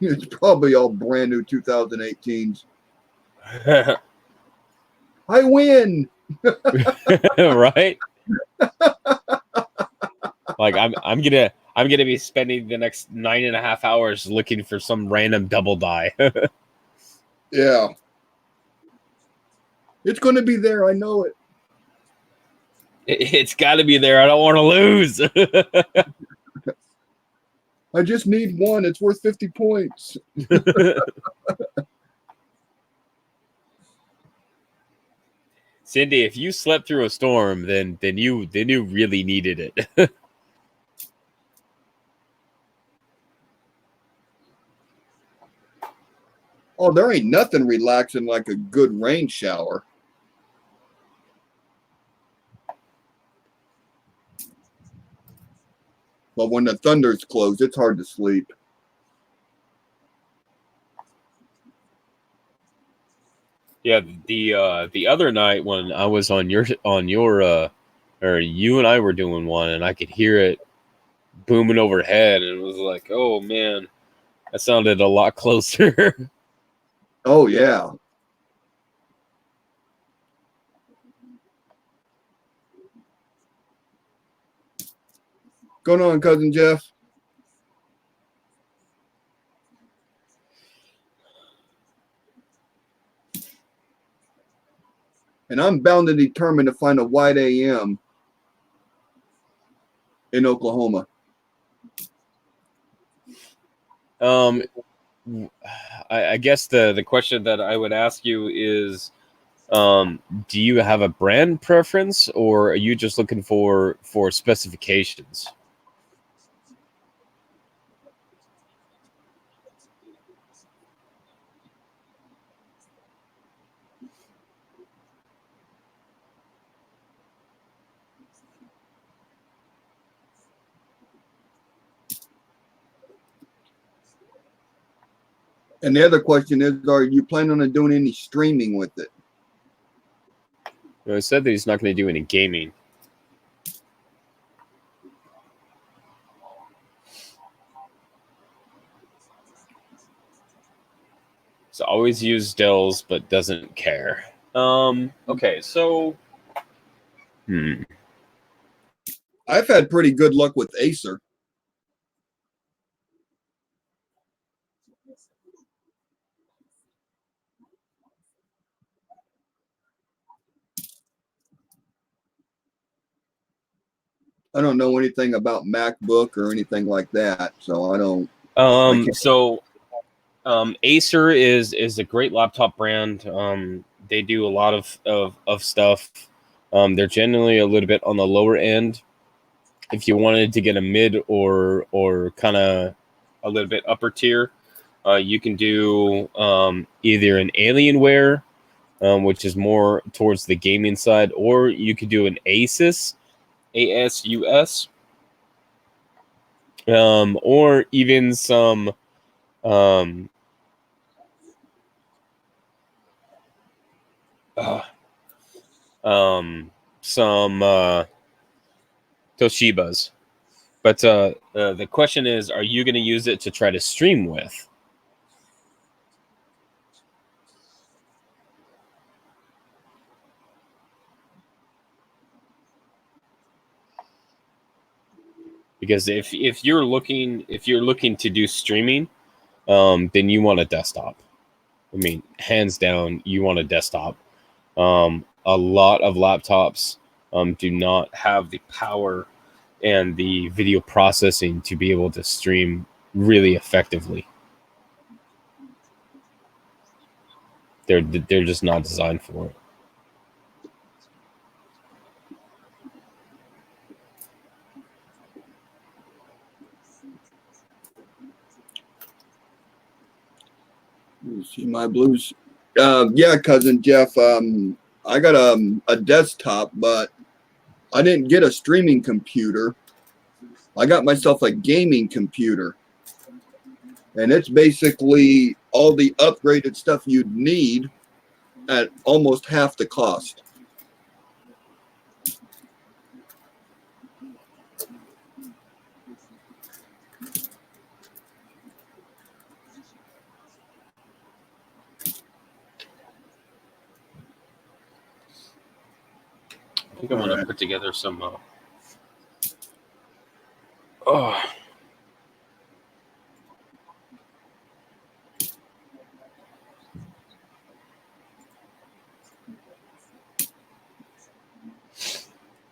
It's probably all brand new 2018s. I win. Right? Like I'm gonna be spending the next 9.5 hours looking for some random double die. Yeah. It's going to be there. I know it. It's got to be there. I don't want to lose. I just need one. It's worth 50 points. Cindy, if you slept through a storm, then you really needed it. Oh, there ain't nothing relaxing like a good rain shower. But when the thunder's close, it's hard to sleep. Yeah, the other night when I was on your or you and I were doing one, and I could hear it booming overhead, and it was like, oh man, that sounded a lot closer. Oh, yeah. Going on, Cousin Jeff? And I'm bound and determined to find a white AM in Oklahoma. I guess the question that I would ask you is, do you have a brand preference, or are you just looking for specifications? And the other question is, are you planning on doing any streaming with it? I said that he's not going to do any gaming. So always use Dells, but doesn't care. Okay, so I've had pretty good luck with Acer. I don't know anything about MacBook or anything like that, so I don't. Acer is a great laptop brand. They do a lot of stuff. They're generally a little bit on the lower end. If you wanted to get a mid or kind of a little bit upper tier, you can do either an Alienware, which is more towards the gaming side, or you could do an Asus, ASUS, or even some Toshibas. But the question is, are you going to use it to try to stream with? Because if you're looking to do streaming, then you want a desktop. I mean, hands down, you want a desktop. A lot of laptops do not have the power and the video processing to be able to stream really effectively. They're just not designed for it. See my blues. Yeah, Cousin Jeff. I got a desktop, but I didn't get a streaming computer. I got myself a gaming computer. and it's basically all the upgraded stuff you'd need at almost half the cost. I think I'm gonna put together some. Oh,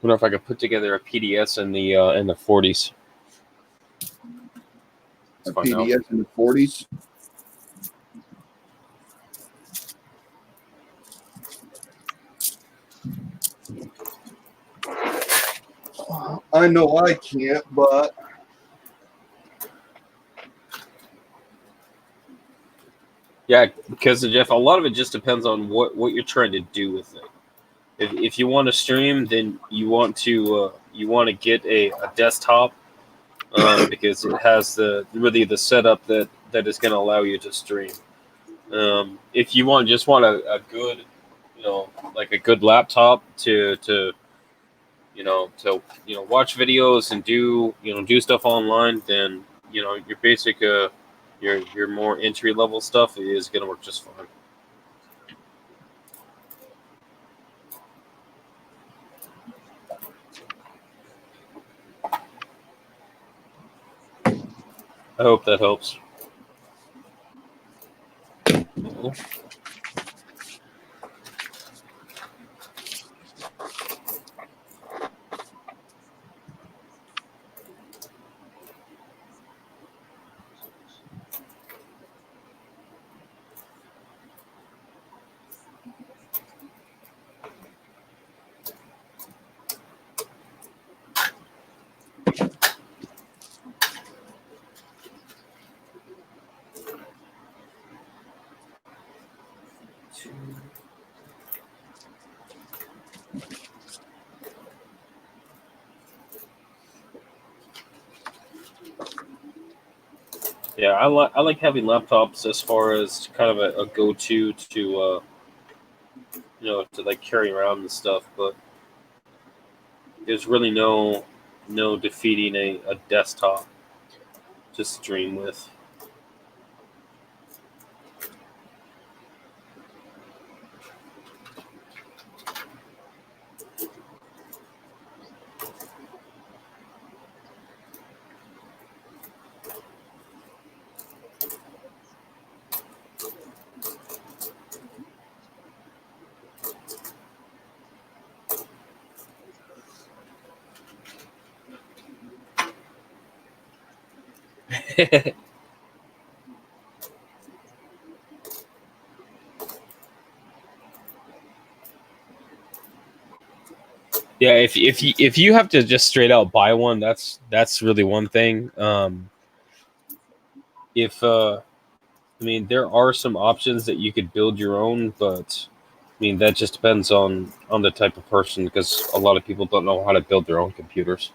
wonder if I could put together a PDS in the 40s. A Let's find out. PDS in the 40s. I know I can't, but Yeah, because Jeff, a lot of it just depends on what you're trying to do with it. If you want to stream, then you want to get a desktop because it has the setup that is going to allow you to stream. If you want a good, like a good laptop to watch videos and do stuff online, then your basic your more entry level stuff is going to work just fine. I hope that helps. Yeah, I like having laptops as far as kind of a go to to like carry around and stuff, but there's really no defeating a desktop to stream with. Yeah, if you have to just straight out buy one, that's really one thing. If I mean, there are some options that you could build your own, but I mean that just depends on the type of person because a lot of people don't know how to build their own computers.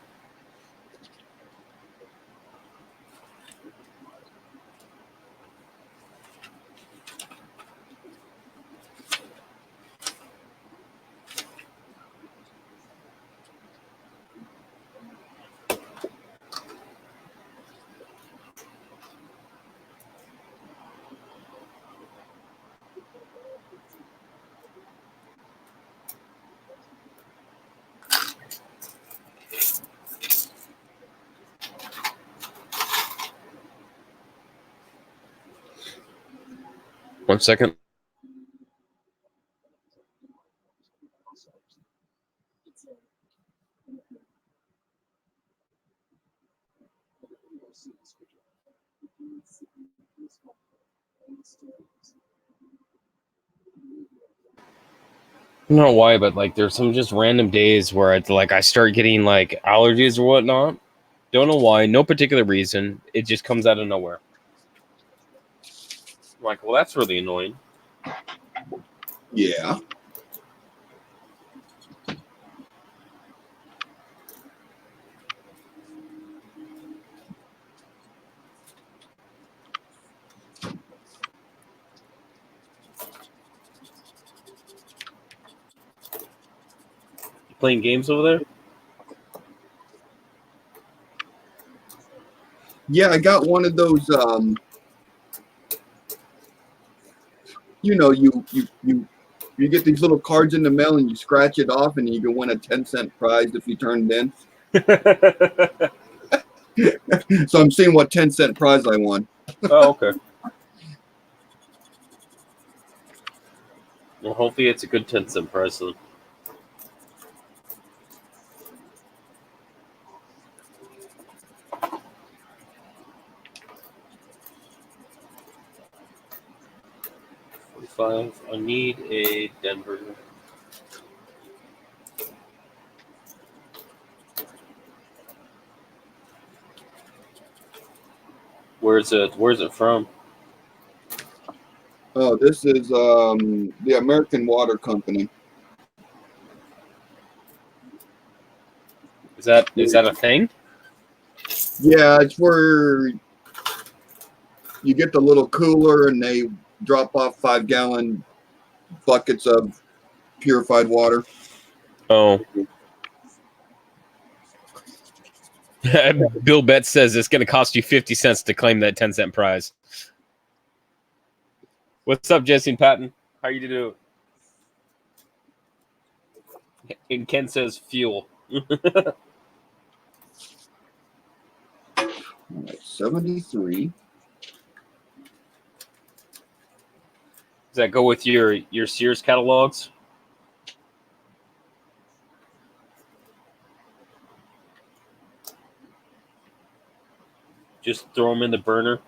One second. I don't know why, but like there's some just random days where I start getting like allergies or whatnot. Don't know why, no particular reason. It just comes out of nowhere. I'm like, well, that's really annoying. yeah. playing games over there? Yeah, I got one of those. You get these little cards in the mail and you scratch it off and you can win a 10-cent prize if you turn it in. So I'm seeing what 10-cent prize I won. Oh, okay. Well, hopefully it's a good 10-cent price then. I need a Denver. Where's it from? Oh, this is the American Water Company. Is that a thing? Yeah, it's where you get the little cooler and they drop off 5-gallon buckets of purified water. Oh. Bill Betts says it's going to cost you 50 cents to claim that 10-cent prize. What's up, Jesse and Patton? How you doing? And Ken says fuel. 73. Does that go with your Sears catalogs? Just throw them in the burner.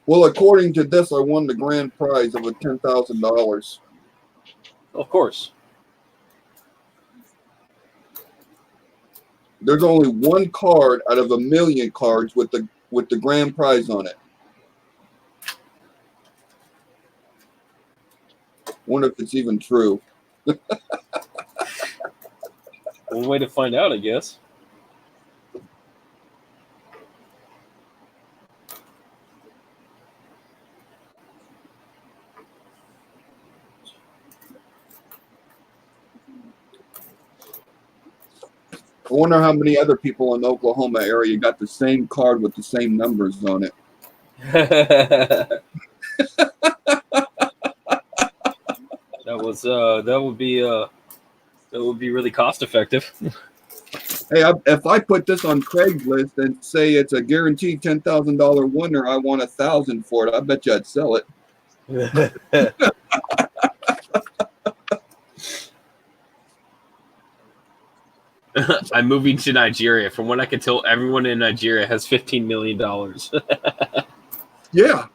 Well, according to this, I won the grand prize of $10,000. Of course. There's only one card out of 1 million cards with the grand prize on it. Wonder if it's even true. One way to find out, I guess. I wonder how many other people in the Oklahoma area got the same card with the same numbers on it. That would be really cost effective. Hey, if I put this on Craigslist and say it's a guaranteed $10,000 winner, I want $1,000 for it. I bet you I'd sell it. I'm moving to Nigeria. From what I can tell, everyone in Nigeria has $15 million. Yeah,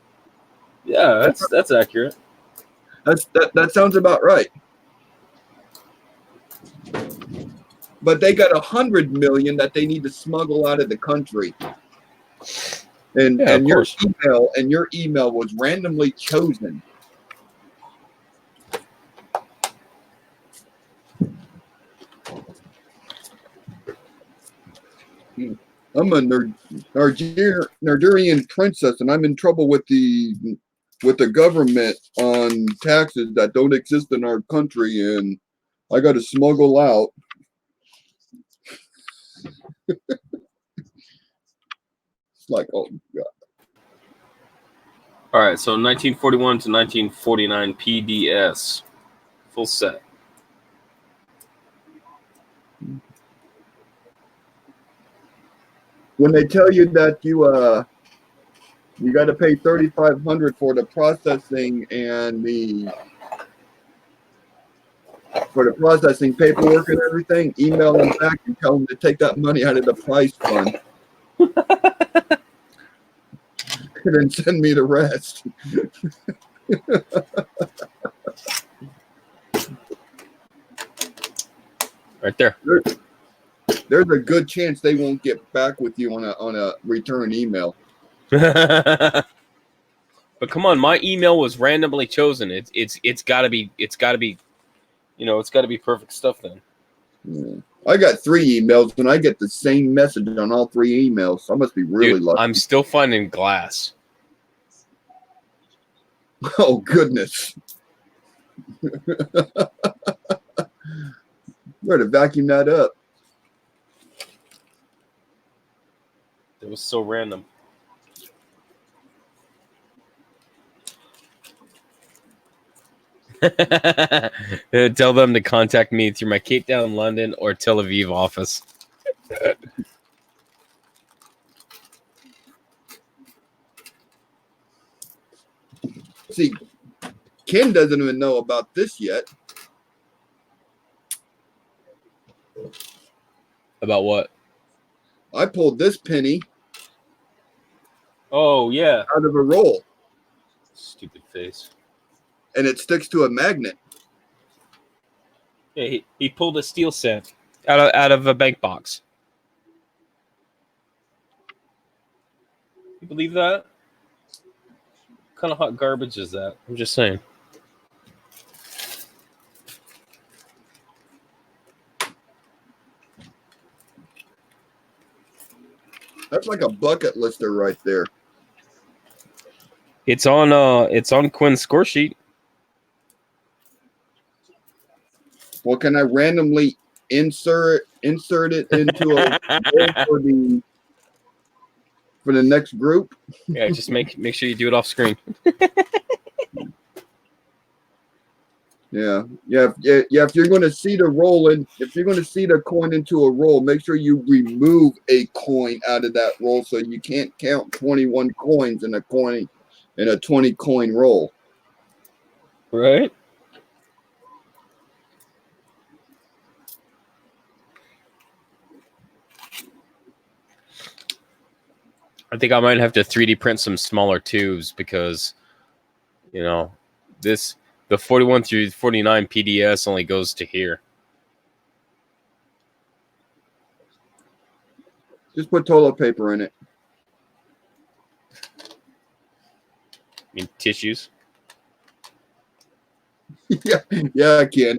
Yeah, that's accurate. that sounds about right. But they got 100 million that they need to smuggle out of the country. And Yeah, of course. your email was randomly chosen. I'm a Nigerian princess, and I'm in trouble with the government on taxes that don't exist in our country, and I got to smuggle out. It's like, oh God. All right, so 1941 to 1949 PDS, full set. When they tell you that you got to pay $3,500 for the processing and for the processing paperwork and everything, email them back and tell them to take that money out of the prize fund. And then send me the rest. Right there. There's a good chance they won't get back with you on a return email. But come on, my email was randomly chosen. It's got to be, you know, it's got to be perfect stuff then. Yeah. I got 3 emails and I get the same message on all 3 emails. I must be really Dude, lucky. I'm still finding glass. Oh goodness. Better vacuum that up. It was so random. Tell them to contact me through my Cape Town, London, or Tel Aviv office. See, Ken doesn't even know about this yet. About what? I pulled this penny Oh, yeah. out of a roll Stupid face. and it sticks to a magnet. Yeah, he pulled a steel cent out of a bank box. You believe that? What kind of hot garbage is that? I'm just saying. That's like a bucket lister right there. It's on Quinn's score sheet. Well, can I randomly insert it into a roll for the next group? Yeah, just make sure you do it off screen. Yeah. If you're going to seed a roll if you're going to seed a coin into a roll, make sure you remove a coin out of that roll so you can't count 21 coins in a 20 coin roll. Right? I think I might have to 3D print some smaller tubes because, the 41 through 49 PDS only goes to here. Just put toilet paper in it. I mean, tissues. Yeah, I can.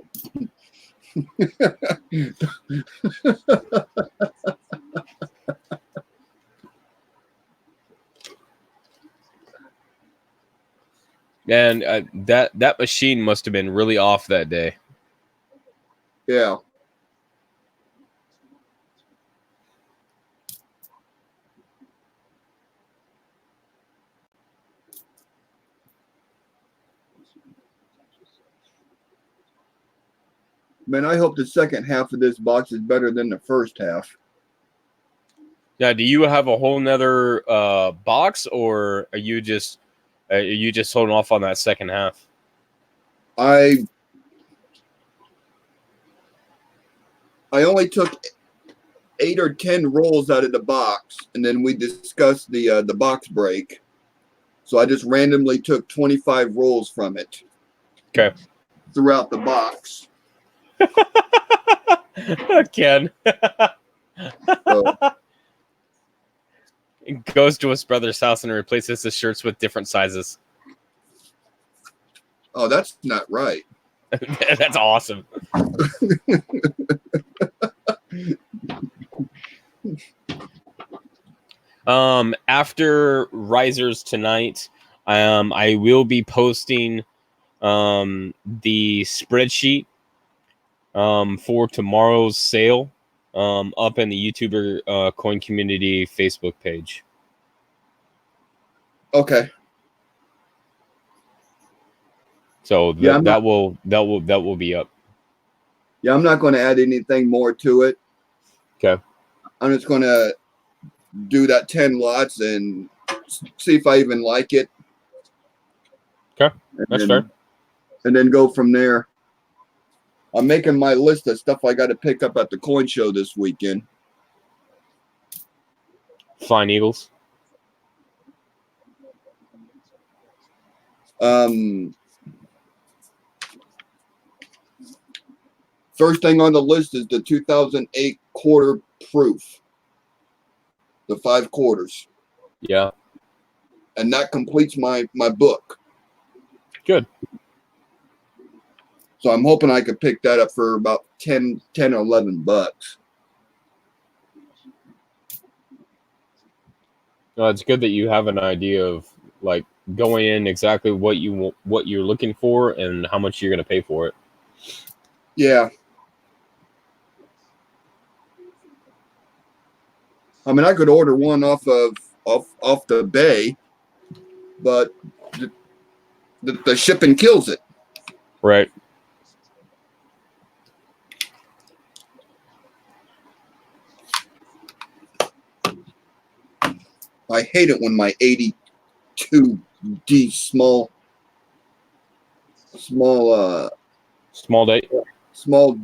And that machine must have been really off that day. Yeah. Man, I hope the second half of this box is better than the first half. Now, do you have a whole nother box, or are you just holding off on that second half? I only took 8 or 10 rolls out of the box, and then we discussed the box break. So I just randomly took 25 rolls from it. Okay. Throughout the box. Ken. So, Goes to his brother's house and replaces the shirts with different sizes. oh, that's not right. That's awesome. After Risers tonight, I will be posting the spreadsheet for tomorrow's sale up in the YouTuber coin community Facebook page. Okay. So Yeah, that will be up. Yeah, I'm not going to add anything more to it. Okay. I'm just going to do that 10 lots and see if I even like it. Okay, that's fair. And then go from there. I'm making my list of stuff I got to pick up at the coin show this weekend. Flying Eagles. First thing on the list is the 2008 quarter proof. The 5 quarters. Yeah. And that completes my book. Good. So I'm hoping I could pick that up for about 10 or $11. No, it's good that you have an idea of like going in exactly what you're looking for and how much you're going to pay for it. Yeah. I mean, I could order one off the bay, but the shipping kills it. Right. I hate it when my 82D small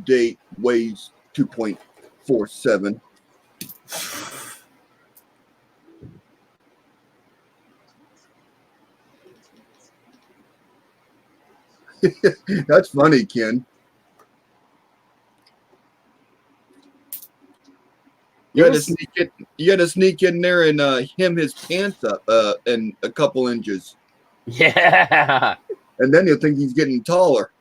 date weighs 2.47. That's funny, Ken. You had to sneak in there and hem his pants up in a couple inches, Yeah. and then you'll think he's getting taller.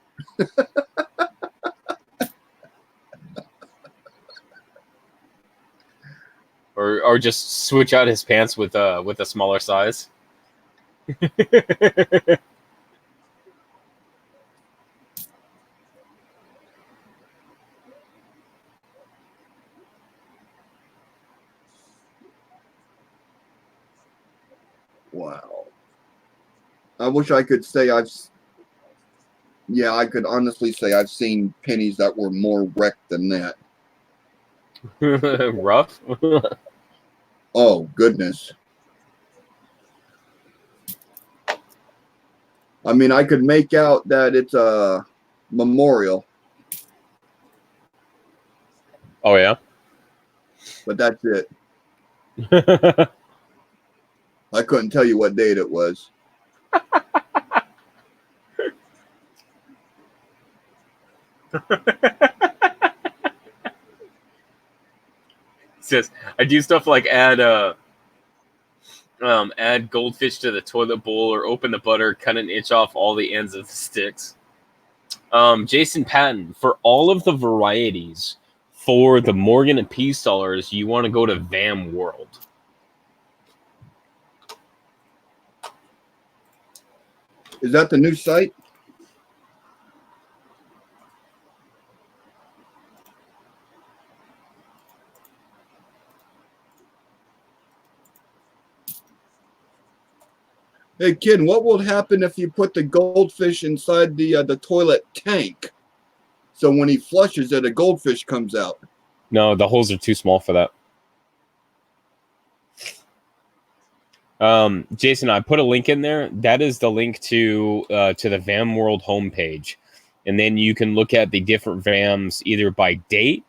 Or just switch out his pants with a smaller size. Wow. I wish I could say I could honestly say I've seen pennies that were more wrecked than that. Rough. Oh, goodness. I mean, I could make out that it's a memorial, Oh yeah. but that's it. I couldn't tell you what date it was. Says I do stuff like add goldfish to the toilet bowl or open the butter, cut an inch off all the ends of the sticks. Jason Patton, for all of the varieties for the Morgan and Peace dollars, you want to go to Vam World. Is that the new site? Hey, kid, what will happen if you put the goldfish inside the toilet tank? So when he flushes it, a goldfish comes out. No, the holes are too small for that. Jason, I put a link in there. That is the link to the Vam World homepage, and then you can look at the different Vams either by date,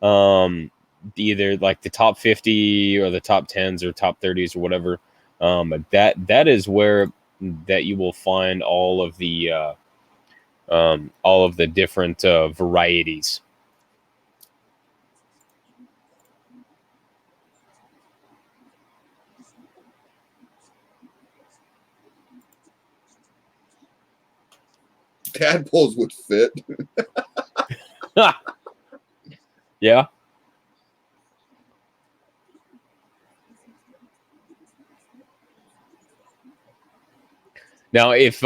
either like the top 50 or the top 10s or top 30s or whatever. That is where that you will find all of the different varieties. Tadpoles would fit. Yeah. Now, if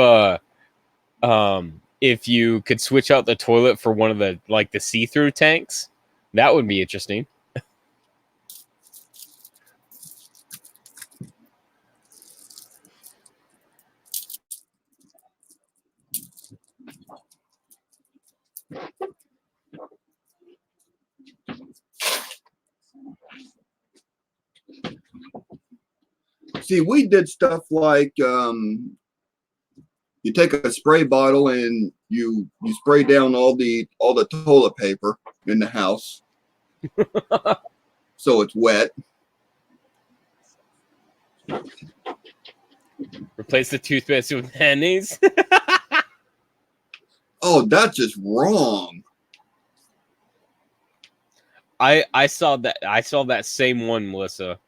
you could switch out the toilet for one of the see-through tanks, that would be interesting. See, we did stuff like you take a spray bottle and you spray down all the toilet paper in the house, so it's wet. Replace the toothpaste with mayonnaise. Oh, that's just wrong. I saw that same one, Melissa.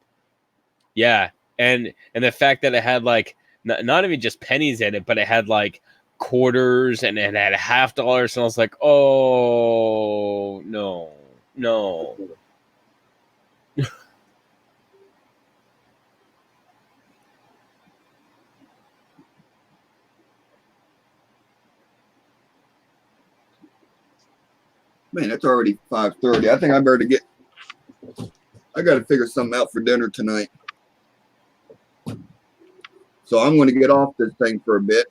Yeah, and the fact that it had like not even just pennies in it, but it had like quarters and it had $50, and I was like, oh no. Man, it's already 5:30. I think I better get. I got to figure something out for dinner tonight. So I'm going to get off this thing for a bit.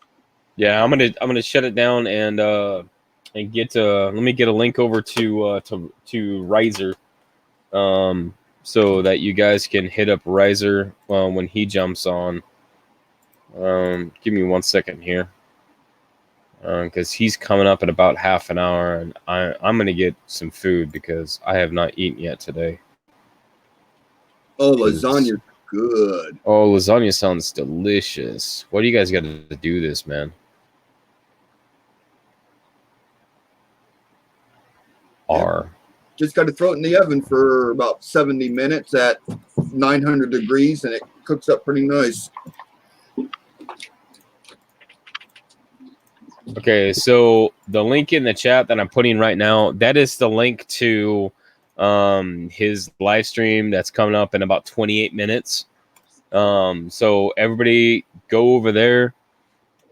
Yeah, I'm gonna shut it down and get let me get a link over to Riser, so that you guys can hit up Riser when he jumps on. Give me 1 second here, because he's coming up in about half an hour, and I'm gonna get some food because I have not eaten yet today. Oh, lasagna's good. Oh, lasagna sounds delicious. What do you guys got to do this, man? R. Just got to throw it in the oven for about 70 minutes at 900 degrees, and it cooks up pretty nice. Okay, so the link in the chat that I'm putting right now, that is the link to his live stream that's coming up in about 28 minutes. So everybody go over there,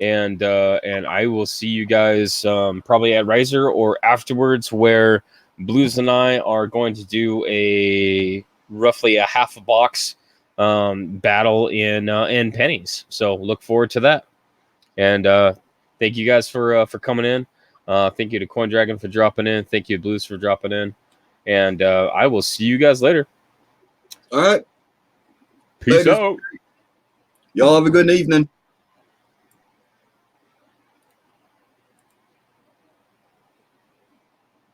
and I will see you guys probably at Riser or afterwards, where Blues and I are going to do a roughly a half a box battle in pennies. So look forward to that. And thank you guys for coming in. Thank you to Coin Dragon for dropping in. Thank you to Blues for dropping in. And I will see you guys later. All right. Peace Later. out. Y'all have a good evening.